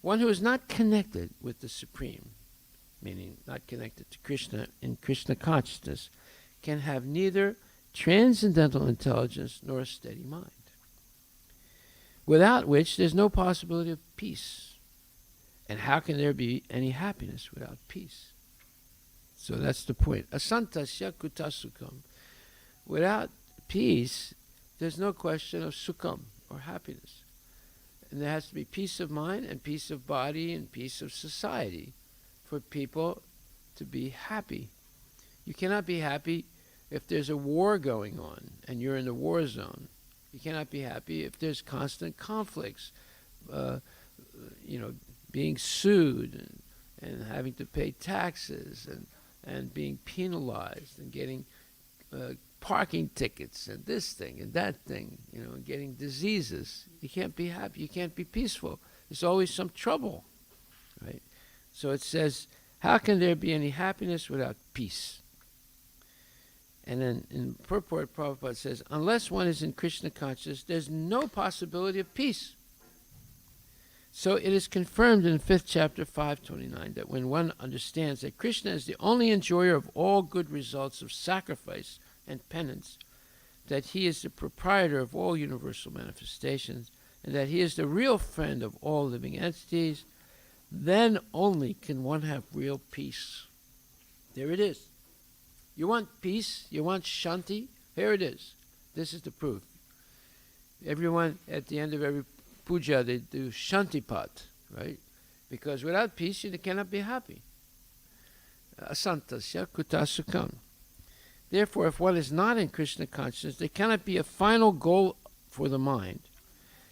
one who is not connected with the Supreme, meaning not connected to Krishna in Krishna consciousness, can have neither transcendental intelligence nor a steady mind, without which there's no possibility of peace. And how can there be any happiness without peace? So that's the point. Asantasya kutasukam. Without peace, there's no question of sukham, or happiness. And there has to be peace of mind and peace of body and peace of society for people to be happy. You cannot be happy if there's a war going on and you're in the war zone. You cannot be happy if there's constant conflicts, being sued and having to pay taxes and being penalized and getting parking tickets and this thing and that thing, and getting diseases. You can't be happy. You can't be peaceful. There's always some trouble, right? So it says, how can there be any happiness without peace? And then in purport, Prabhupada says, unless one is in Krishna consciousness, there's no possibility of peace. So it is confirmed in 5th chapter 529 that when one understands that Krishna is the only enjoyer of all good results of sacrifice and penance, that he is the proprietor of all universal manifestations, and that he is the real friend of all living entities, then only can one have real peace. There it is. You want peace? You want shanti? Here it is. This is the proof. Everyone, at the end of every puja, they do shantipat, right? Because without peace, you cannot be happy. Asantasya kutasukam. Therefore, if one is not in Krishna consciousness, there cannot be a final goal for the mind.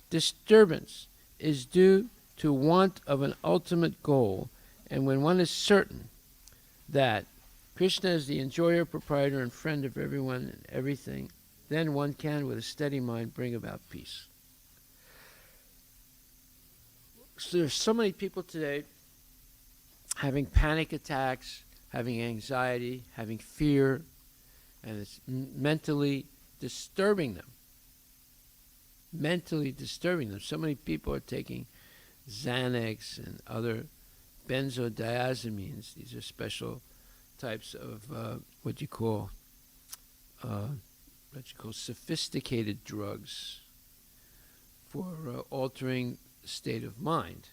Disturbance is due to want of an ultimate goal, and when one is certain that Krishna is the enjoyer, proprietor, and friend of everyone and everything, then one can, with a steady mind, bring about peace. So there's so many people today having panic attacks, having anxiety, having fear, and it's mentally disturbing them. Mentally disturbing them. So many people are taking Xanax and other benzodiazepines. These are special types of what you call sophisticated drugs for altering the state of mind,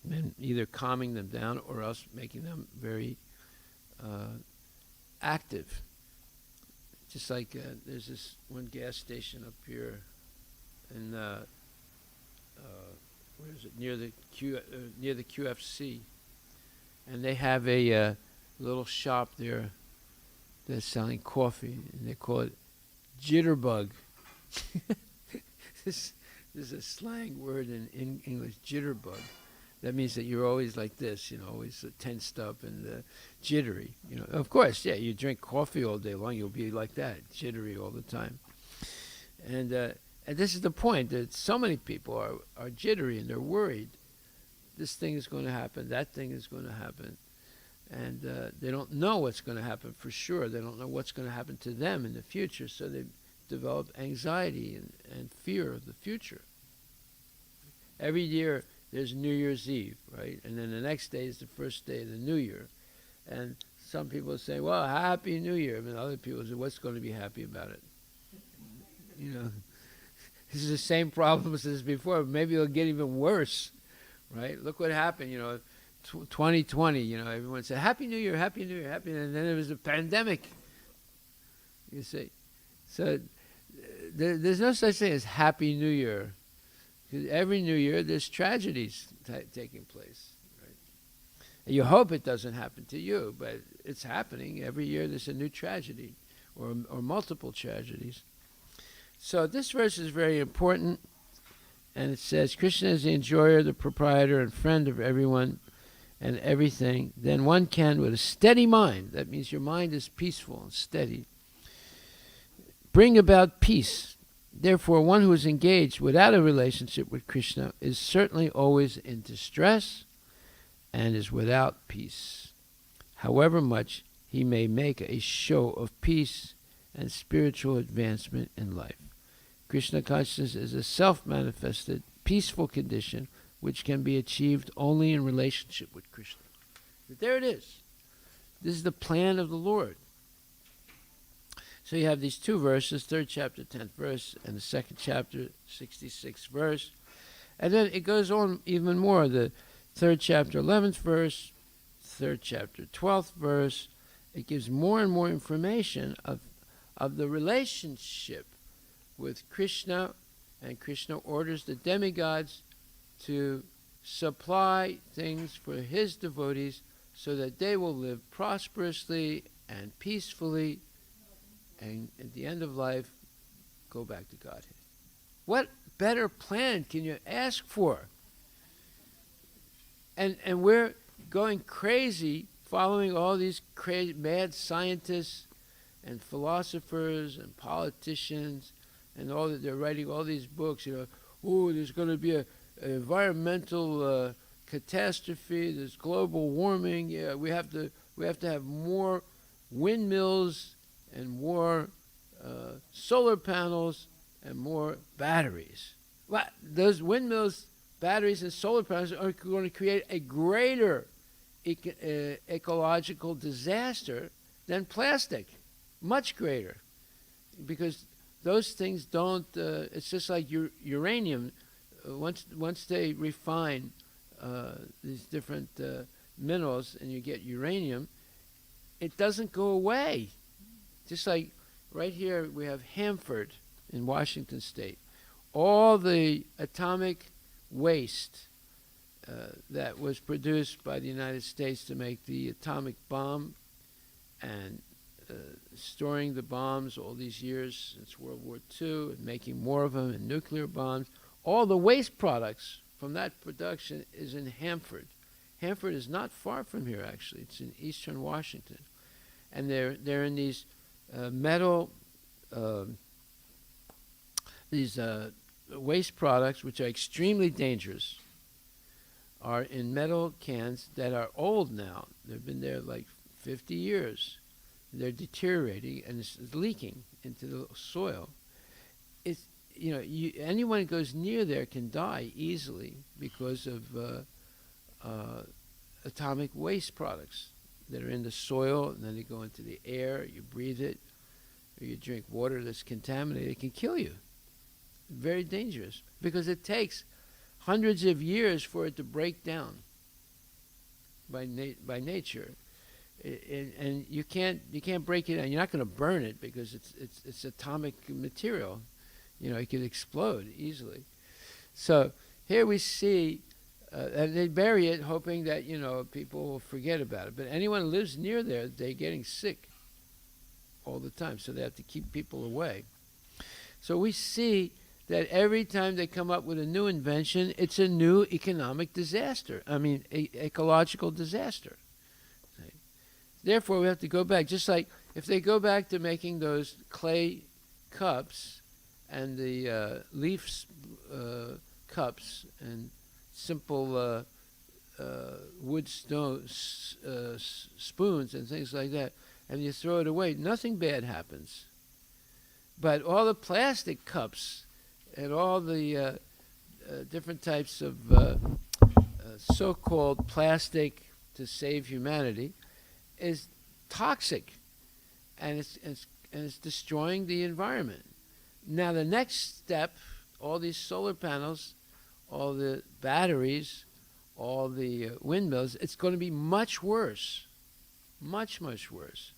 and either calming them down or else making them very active. Just like there's this one gas station up here in where is it, near the QFC, and they have a little shop there that's selling coffee, and they call it jitterbug. This is a slang word in English, jitterbug. That means that you're always like this, always tensed up and jittery. Of course, yeah, you drink coffee all day long, you'll be like that, jittery all the time. And this is the point, that so many people are jittery and they're worried. This thing is going to happen, that thing is going to happen. And they don't know what's going to happen for sure. They don't know what's going to happen to them in the future, so they develop anxiety and fear of the future. Every year there's New Year's Eve, right? And then the next day is the first day of the New Year. And some people say, well, Happy New Year. And other people say, what's going to be happy about it? This is the same problems as before. Maybe it'll get even worse, right? Look what happened, 2020, everyone said, Happy New Year, Happy New Year, Happy New Year. And then there was a pandemic, you see. So there's no such thing as Happy New Year. Because every New Year, there's tragedies taking place, right? And you hope it doesn't happen to you, but it's happening. Every year there's a new tragedy or multiple tragedies. So this verse is very important, and it says, Krishna is the enjoyer, the proprietor, and friend of everyone and everything. Then one can, with a steady mind, that means your mind is peaceful and steady, bring about peace. Therefore, one who is engaged without a relationship with Krishna is certainly always in distress and is without peace, however much he may make a show of peace and spiritual advancement in life. Krishna consciousness is a self-manifested, peaceful condition which can be achieved only in relationship with Krishna. But there it is. This is the plan of the Lord. So you have these two verses, 3rd chapter, 10th verse, and the 2nd chapter, 66th verse. And then it goes on even more, the 3rd chapter, 11th verse, 3rd chapter, 12th verse. It gives more and more information of the relationship with Krishna, and Krishna orders the demigods to supply things for his devotees so that they will live prosperously and peacefully, and at the end of life, go back to Godhead. What better plan can you ask for? And we're going crazy following all these mad scientists and philosophers and politicians, and all that they're writing all these books. There's going to be an environmental catastrophe. There's global warming. Yeah, we have to have more windmills and more solar panels and more batteries. Well, those windmills, batteries, and solar panels are going to create a greater ecological disaster than plastic, much greater, because those things don't. It's just like uranium. Once they refine these different minerals and you get uranium, it doesn't go away. Just like right here we have Hanford in Washington State. All the atomic waste that was produced by the United States to make the atomic bomb, and storing the bombs all these years since World War II, and making more of them, and nuclear bombs, all the waste products from that production is in Hanford. Hanford is not far from here, actually. It's in eastern Washington. And they're in these metal, these waste products, which are extremely dangerous, are in metal cans that are old now. They've been there like 50 years. They're deteriorating, and it's leaking into the soil. It's, anyone who goes near there can die easily because of atomic waste products that are in the soil, and then they go into the air. You breathe it, or you drink water that's contaminated. It can kill you. Very dangerous, because it takes hundreds of years for it to break down by nature. And you can't break it down. You're not going to burn it because it's atomic material. It could explode easily. So here we see, and they bury it hoping that people will forget about it. But anyone who lives near there, they're getting sick all the time. So they have to keep people away. So we see that every time they come up with a new invention, it's a new economic disaster. Ecological disaster. Therefore, we have to go back. Just like if they go back to making those clay cups and the leaf cups and simple wood spoons and things like that, and you throw it away, nothing bad happens. But all the plastic cups and all the different types of so-called plastic to save humanity is toxic, and it's destroying the environment. Now the next step, all these solar panels, all the batteries, all the windmills, it's going to be much worse, much worse.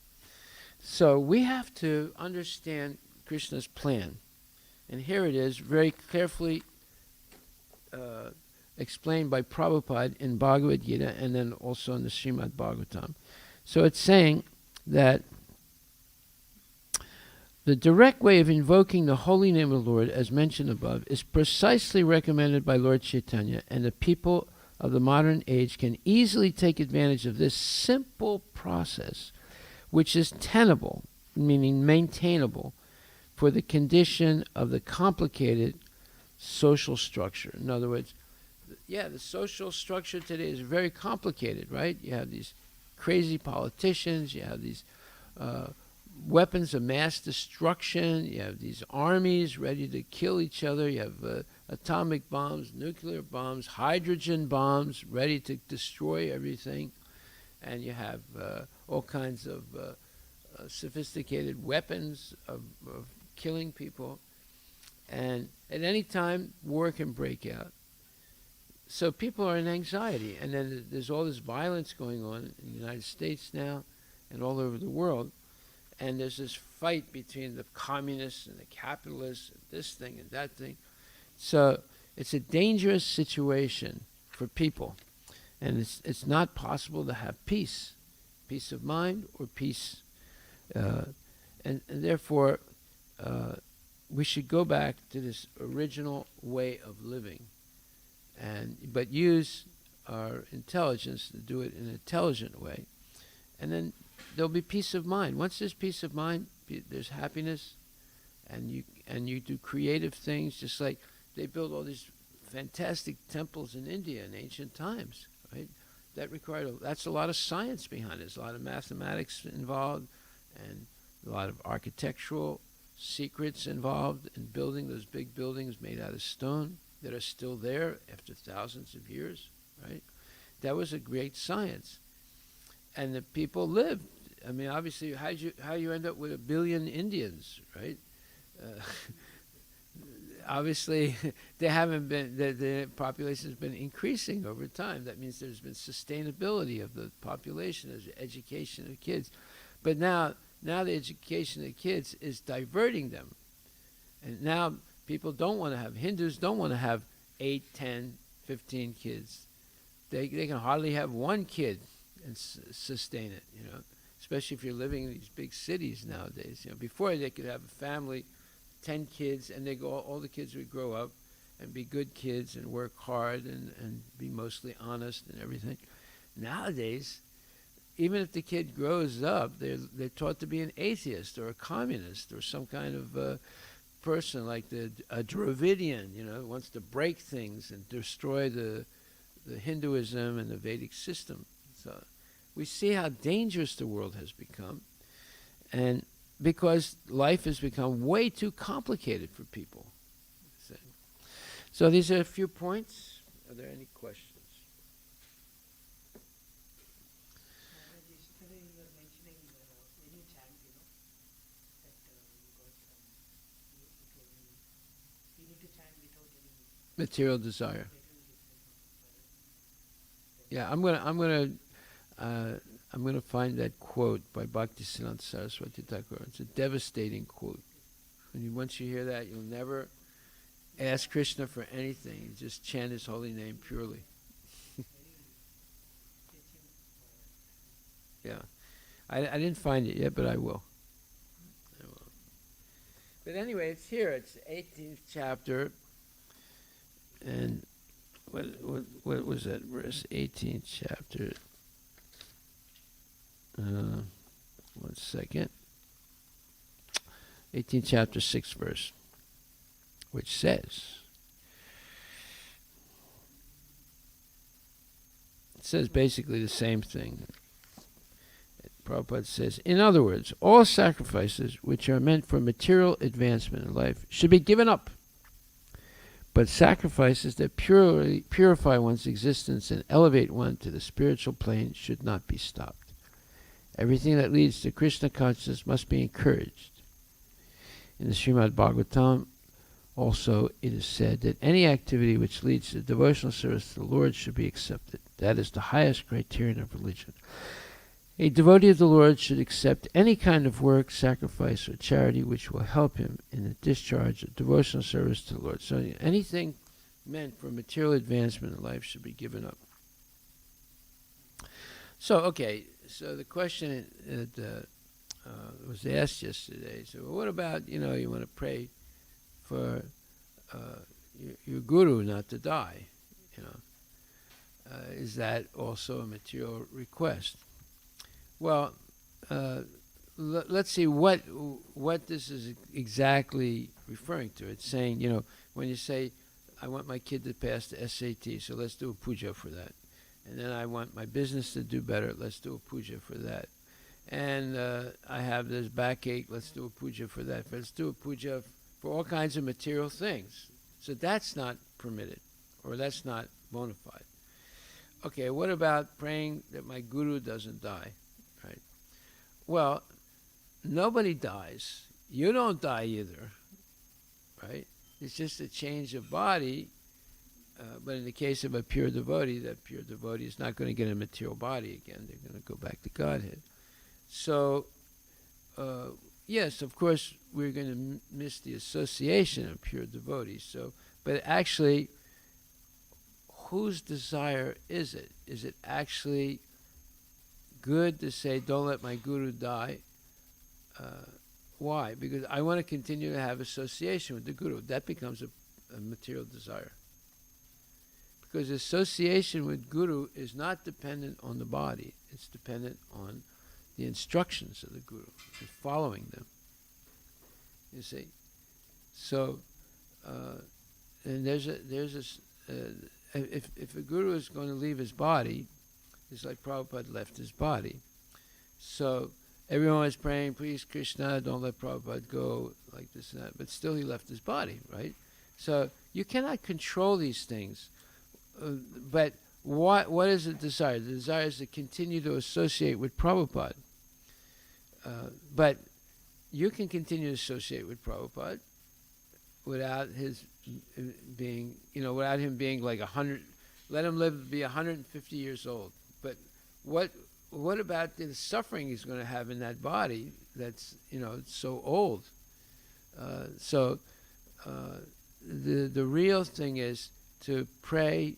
So we have to understand Krishna's plan, and here it is, very carefully explained by Prabhupada in Bhagavad Gita, and then also in the Srimad Bhagavatam. So it's saying that the direct way of invoking the holy name of the Lord, as mentioned above, is precisely recommended by Lord Chaitanya, and the people of the modern age can easily take advantage of this simple process, which is tenable, meaning maintainable, for the condition of the complicated social structure. In other words, the social structure today is very complicated, right? You have these crazy politicians, you have these weapons of mass destruction, you have these armies ready to kill each other, you have atomic bombs, nuclear bombs, hydrogen bombs ready to destroy everything, and you have all kinds of sophisticated weapons of killing people, and at any time war can break out. So people are in anxiety, and then there's all this violence going on in the United States now and all over the world, and there's this fight between the communists and the capitalists, and this thing and that thing. So it's a dangerous situation for people, and it's not possible to have peace of mind or peace, and therefore we should go back to this original way of living, but use our intelligence to do it in an intelligent way, and then there'll be peace of mind. Once there's peace of mind, there's happiness, and you do creative things, just like they built all these fantastic temples in India in ancient times, right? That's a lot of science behind it. There's a lot of mathematics involved, and a lot of architectural secrets involved in building those big buildings made out of stone that are still there after thousands of years, right? That was a great science. And the people lived. I mean, obviously, how you end up with 1 billion Indians, right? Obviously, they haven't been. The population has been increasing over time. That means there's been sustainability of the population, there's education of kids. But now the education of kids is diverting them, and now people don't want to have. Hindus don't want to have 8, 10, 15 kids. They can hardly have one kid and sustain it, especially if you're living in these big cities nowadays. Before they could have a family, 10 kids, and all the kids would grow up and be good kids and work hard and be mostly honest and everything. Nowadays, even if the kid grows up, they're taught to be an atheist or a communist or some kind of person like a Dravidian, wants to break things and destroy the Hinduism and the Vedic system. So we see how dangerous the world has become, and because life has become way too complicated for people. So these are a few points. Are there any questions? Yesterday you were mentioning when you chant, that you need to chant without any Material desire. Yeah, I'm gonna find that quote by Bhaktisiddhanta Saraswati Thakur. It's a devastating quote. Once you hear that, you'll never ask Krishna for anything. You just chant His holy name purely. Yeah, I didn't find it yet, but I will. But anyway, it's here. It's the 18th chapter, and what was that verse? 18th chapter. 1 second. 18th chapter, 6th verse, which says, it says basically the same thing. Prabhupada says, in other words, all sacrifices which are meant for material advancement in life should be given up. But sacrifices that purify one's existence and elevate one to the spiritual plane should not be stopped. Everything that leads to Krishna consciousness must be encouraged. In the Srimad Bhagavatam, also, it is said that any activity which leads to devotional service to the Lord should be accepted. That is the highest criterion of religion. A devotee of the Lord should accept any kind of work, sacrifice, or charity which will help him in the discharge of devotional service to the Lord. So anything meant for material advancement in life should be given up. So, okay, so the question that was asked yesterday, so what about, you want to pray for your guru not to die, is that also a material request? Well, let's see what this is exactly referring to. It's saying, when you say, I want my kid to pass the SAT, so let's do a puja for that. And then I want my business to do better, let's do a puja for that. And I have this backache, let's do a puja for that. Let's do a puja for all kinds of material things. So that's not permitted, or that's not bona fide. Okay, what about praying that my guru doesn't die, right? Well, nobody dies. You don't die either, right? It's just a change of body. But in the case of a pure devotee, that pure devotee is not going to get a material body again. They're going to go back to Godhead. So, yes, of course, we're going to miss the association of pure devotees. So, but actually, whose desire is it? Is it actually good to say, don't let my guru die? Why? Because I want to continue to have association with the guru. That becomes a material desire. Because association with guru is not dependent on the body. It's dependent on the instructions of the guru and following them. You see? So, and if a guru is going to leave his body, it's like Prabhupada left his body. So everyone was praying, please Krishna, don't let Prabhupada go, like this and that. But still he left his body, right? So you cannot control these things. But what is the desire? The desire is to continue to associate with Prabhupada. But you can continue to associate with Prabhupada without his being, without him being like 100. Let him live to be 150 years old. But what about the suffering he's going to have in that body that's so old? The real thing is to pray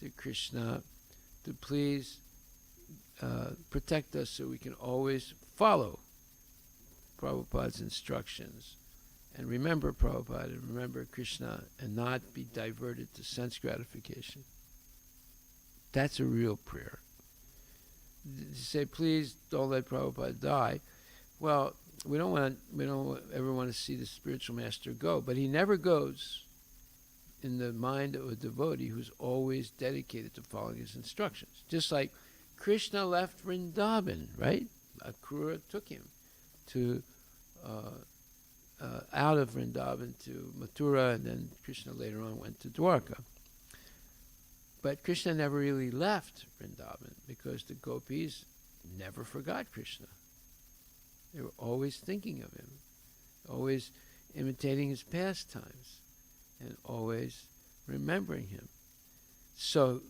to Krishna to please protect us so we can always follow Prabhupada's instructions and remember Prabhupada and remember Krishna and not be diverted to sense gratification. That's a real prayer. To say, please don't let Prabhupada die. Well, we don't ever want to see the spiritual master go, but he never goes in the mind of a devotee who's always dedicated to following his instructions. Just like Krishna left Vrindavan, right? Akrura took him to out of Vrindavan to Mathura, and then Krishna later on went to Dwarka. But Krishna never really left Vrindavan because the gopis never forgot Krishna. They were always thinking of him, always imitating his pastimes, and always remembering him. So,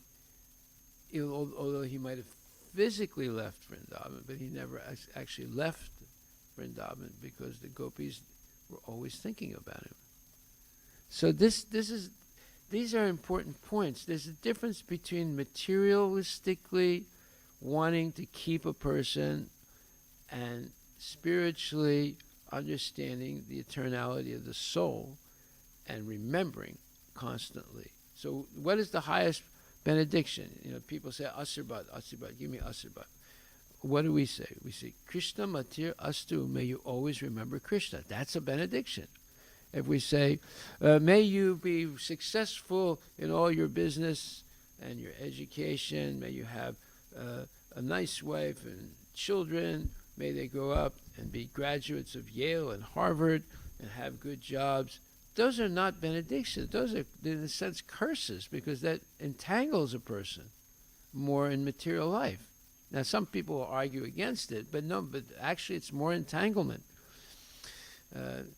although he might have physically left Vrindavan, but he never actually left Vrindavan because the gopis were always thinking about him. So these are important points. There's a difference between materialistically wanting to keep a person and spiritually understanding the eternality of the soul and remembering constantly. So what is the highest benediction? People say, Asirbad, give me Asirbad. What do we say? We say, Krishna Matir Astu, may you always remember Krishna. That's a benediction. If we say, may you be successful in all your business and your education, may you have a nice wife and children, may they grow up and be graduates of Yale and Harvard and have good jobs. Those are not benedictions. Those are, in a sense, curses, because that entangles a person more in material life. Now, some people will argue against it, but actually it's more entanglement. But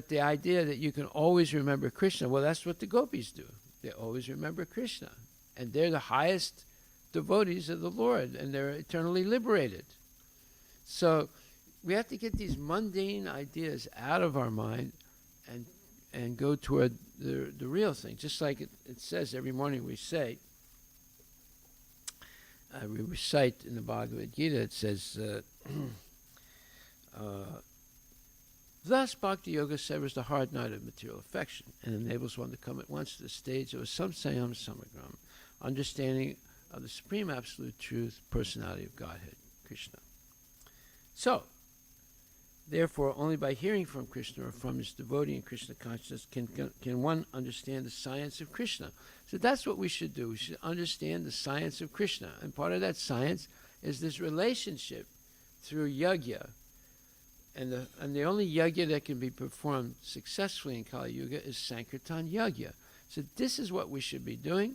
the idea that you can always remember Krishna, well, that's what the gopis do. They always remember Krishna. And they're the highest devotees of the Lord, and they're eternally liberated. So we have to get these mundane ideas out of our mind and go toward the real thing. Just like it says every morning we say, we recite in the Bhagavad Gita, it says, thus Bhakti Yoga severs the hard night of material affection and enables one to come at once to the stage of a samsayam samagram, understanding of the Supreme Absolute Truth, personality of Godhead, Krishna. So, therefore, only by hearing from Krishna or from his devotee in Krishna consciousness can one understand the science of Krishna. So that's what we should do. We should understand the science of Krishna. And part of that science is this relationship through yajna. And the only yajna that can be performed successfully in Kali Yuga is Sankirtan yajna. So this is what we should be doing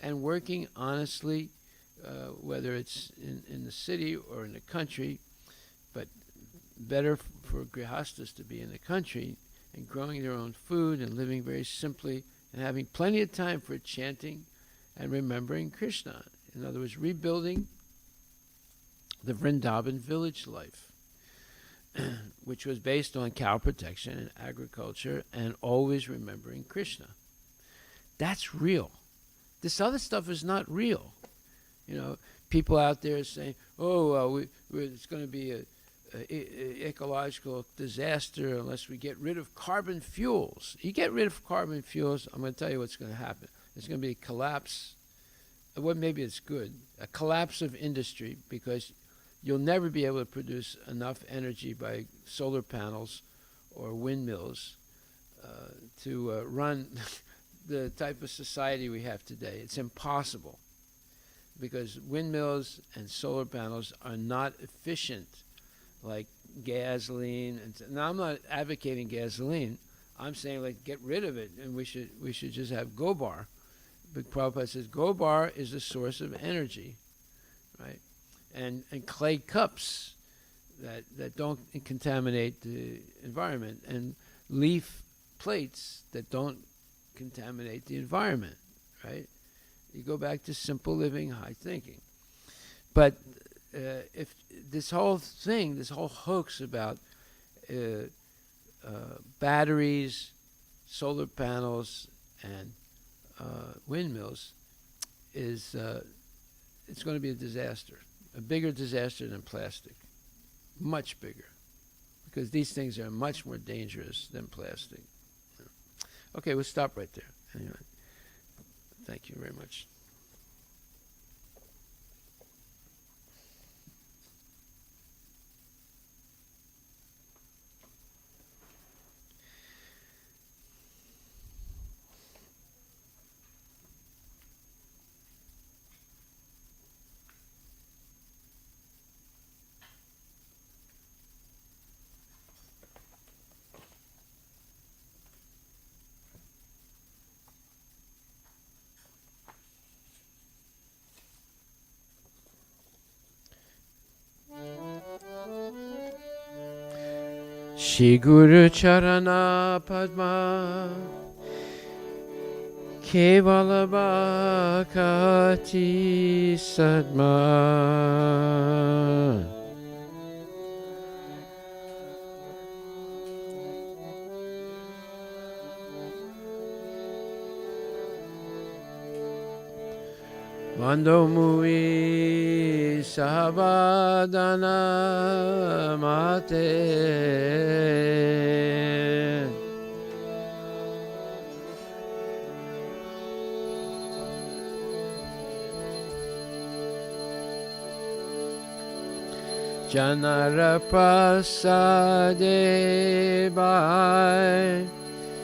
and working honestly, whether it's in the city or in the country, but better for grihastas to be in the country and growing their own food and living very simply and having plenty of time for chanting and remembering Krishna. In other words, rebuilding the Vrindavan village life, which was based on cow protection and agriculture and always remembering Krishna. That's real. This other stuff is not real. You know, people out there saying, it's going to be a ecological disaster unless we get rid of carbon fuels. You get rid of carbon fuels, I'm going to tell you what's going to happen. There's going to be a collapse. Well, maybe it's good. A collapse of industry, because you'll never be able to produce enough energy by solar panels or windmills to run the type of society we have today. It's impossible, because windmills and solar panels are not efficient like gasoline. And now I'm not advocating gasoline. I'm saying, like, get rid of it, and we should just have Gobar. But Prabhupada says Gobar is the source of energy, right? And clay cups that don't contaminate the environment, and leaf plates that don't contaminate the environment, right? You go back to simple living, high thinking. But if this whole thing, this whole hoax about batteries, solar panels, and windmills is, it's going to be a disaster, a bigger disaster than plastic, much bigger, because these things are much more dangerous than plastic. Okay, we'll stop right there. Anyway, thank you very much. Shri Guru Charana Padma Kevala Bhakati Sadma Mando Mui Sahabadana Mate Janara Prasade Bhai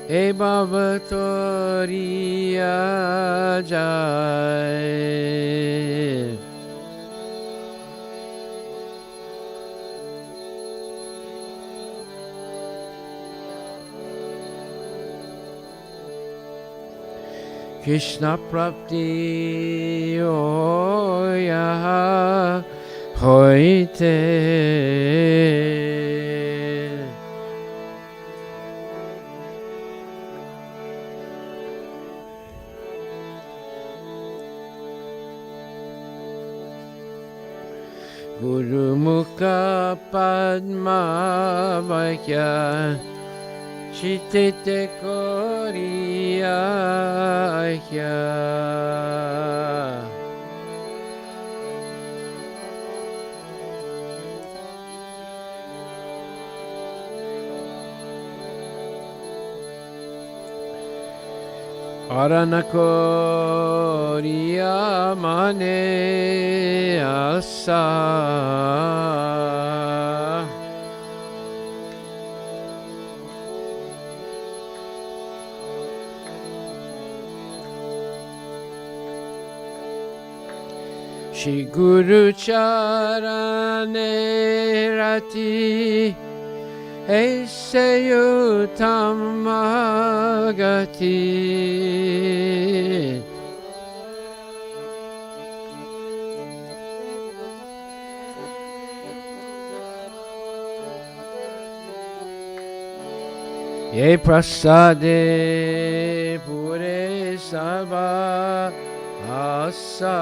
E Bhavatoriya Jai Krishna Prapti Oya Hoite Guru Mukha Padma Vakya Chitite Koriya Aranakoriya Mane Asa Shri Guru Charane Rati Aise Utamagati. Ye prasade pure sabha asa.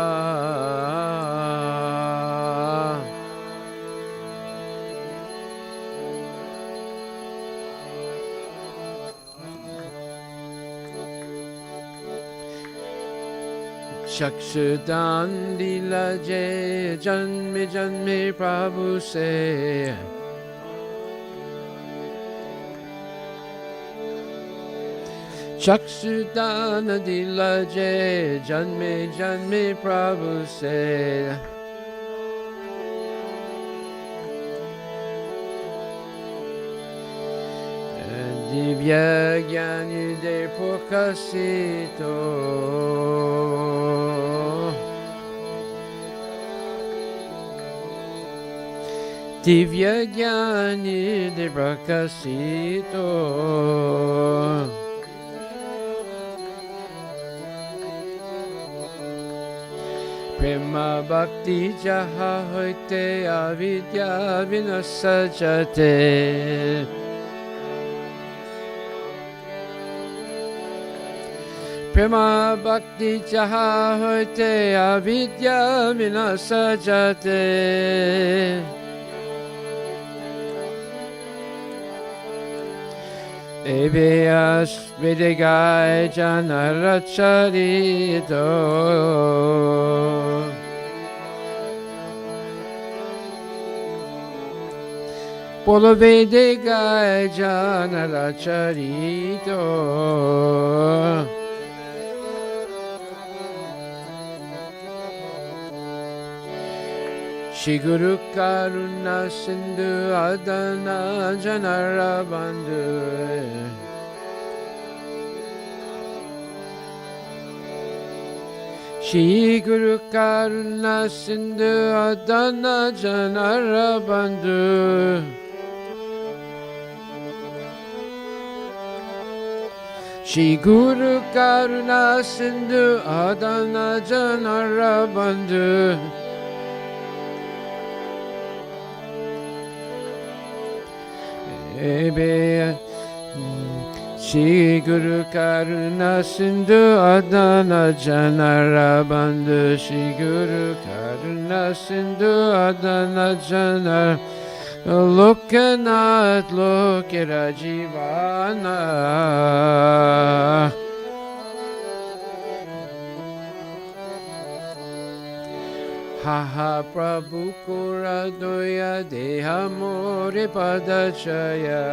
Chakshudan dilaje janme janme Prabhu se. Chakshudana dilaje janme janme Prabhu se. Divya Gyani de Pokasito. Divya Gyani de Prakasito. Prema Bhakti Jaha Hoite Avidya Vinasajate. Prema Bhakti Jaha Hoite Avidya Vinasajate. Evyas Vidigai Janaracharito. Polo Vidigai Janaracharito. Shri Guru Karuna Sindhu Adana Janara Bandhu. Shri Guru Karuna Sindhu Adana Janara Bandhu. Shri Guru Karuna Sindhu Adana Janara Bandhu. Shri Guru Karuna Sindhu Adana Janara Bandhu. Shri Guru Karuna Sindhu Adana Janara Lokanath Lokirajivana. Haha Prabhu Kura Doya Deha More Padachaya.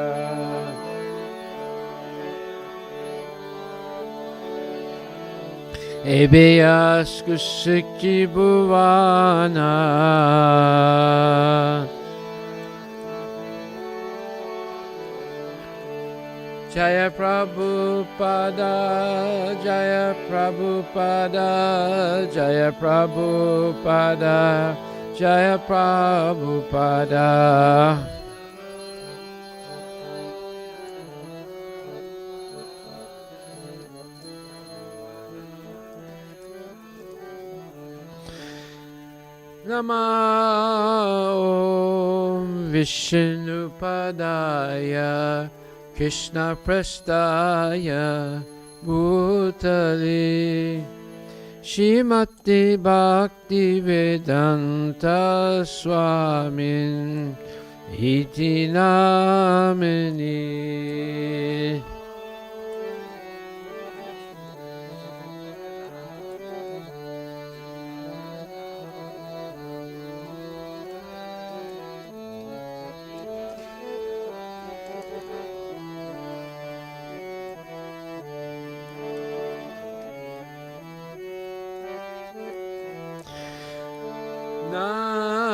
Ebeas Kusiki Bhuvana. Jaya Prabhupada, Jaya Prabhupada, Jaya Prabhupada, Jaya Prabhupada. Namo Vishnupadaya Krishna Prastaya Bhutale Shrimati Bhakti Vedanta Swamin Iti Namini.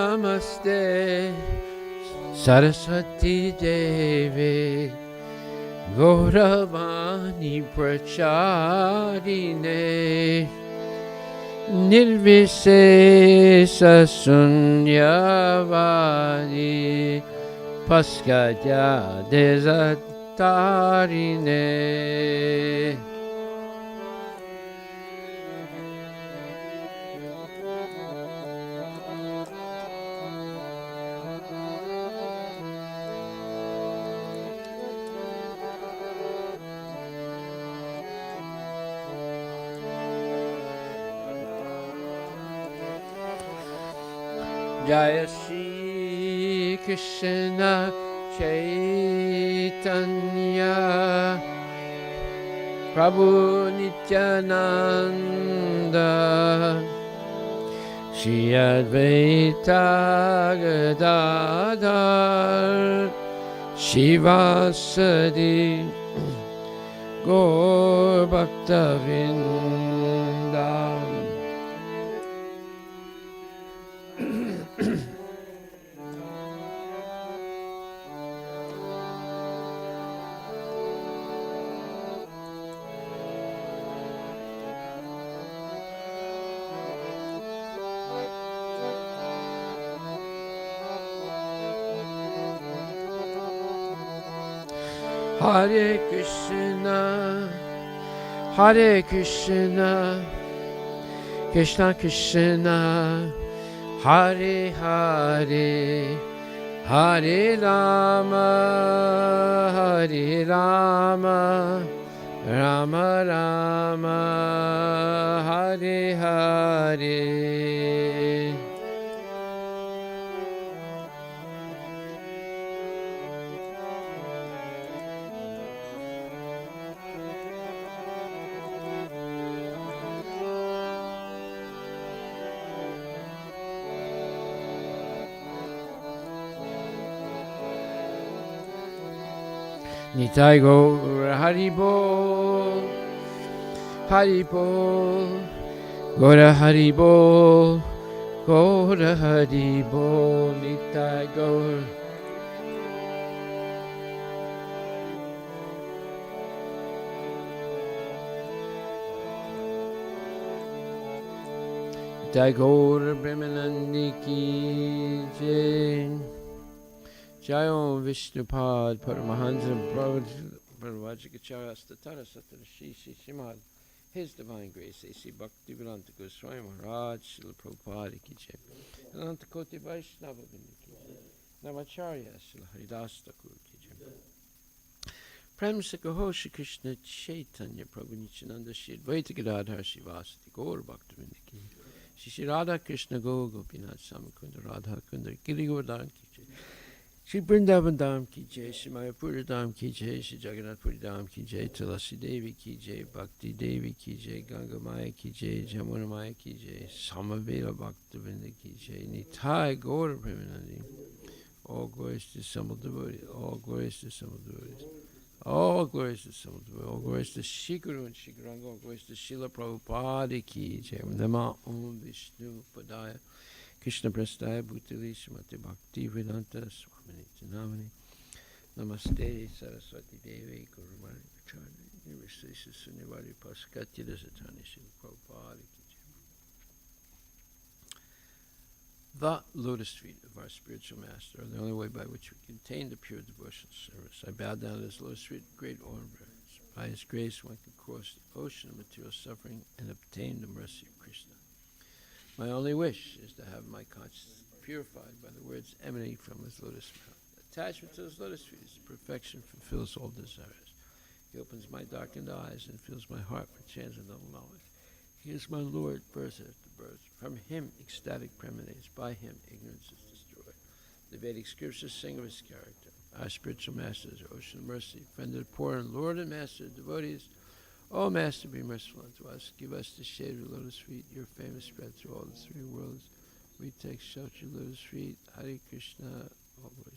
Namaste Saraswati Devi Gauravani Pracharine Nirvishesha Sunyavadi Paskadya Desatarine. Jaya Shri Krishna Chaitanya Prabhu Nityananda Shri Advaita Gadadhar Shivasadi Gaur Bhaktavinda. Hare Krishna, Hare Krishna, Krishna Krishna, Hare Hare, Hare Rama, Hare Rama, Rama Rama, Hare Hare. Nitai Gaur Haribol, Haribol, Gaura Haribol, Gaura Haribol, Nitai Gaur. Nitai Gaur Brahmanandi Ki Jai. Jai Om Vishnupad Paramahansa Parvajikacharya Statara Satara Shri Shimad. His Divine Grace A.C. Bhaktivedanta Goswami Maharaj Srila Prabhupada Ki Jai. Ananta Koti Vaishnava Vrinda Ki Jai. Namacharya Srila Haridas Thakur Ki Jai. Prem Sakaho Shri Krishna Chaitanya Prabhu Nityananda Shri Advaita Gadadhar Shivasati Gaur Bhaktivedanta Ki Jai. Shri Radha Krishna Go Gopinath Samakunda Radha Kunda Giri Govardhan Ki Jai. Shri Vrindavan Dham Ki Jai, Shri Mayapur Dham Ki Jai, Shri Jagannath Puri Dham Ki Jai, Tulasi Devi Ki Jai, Bhakti Devi Ki Jai, Ganga Maya Ki Jai, Jamuna Maya Ki Jai, Samavela Bhaktavinda Ki Jai, Nitai Gaura Premanandi. All glories to assembled devotees, all glories to assembled devotees, all glories to assembled devotees, all glories to Shri Guru and Shri Guranga, all glories to Srila Prabhupada Ki Jai, Nama Om Vishnu Padaya. Krishna Prastaya Bhutali Srimati Bhakti Vedanta Swamini Janamani Namaste Saraswati Devi Guru Mani Acharya Nirvishesha Sunyavari Paskatya Dasatani Srila Prabhupada Ki Jai. The lotus feet of our spiritual master are the only way by which we can attain the pure devotional service. I bow down to his lotus feet with great awe and reverence. By his grace one can cross the ocean of material suffering and obtain the mercy of Krishna. My only wish is to have my conscience purified by the words emanating from his lotus mouth. Attachment to his lotus feet is perfection, fulfills all desires. He opens my darkened eyes and fills my heart with transcendental knowledge. He is my Lord, birth after birth. From him ecstatic preemanates, by him ignorance is destroyed. The Vedic scriptures sing of his character. Our spiritual master is ocean of mercy, friend of the poor and Lord and master of devotees. O Master, be merciful unto us. Give us the shade of the lotus feet, your famous spread through all the three worlds. We take shelter of lotus feet. Hare Krishna, all glory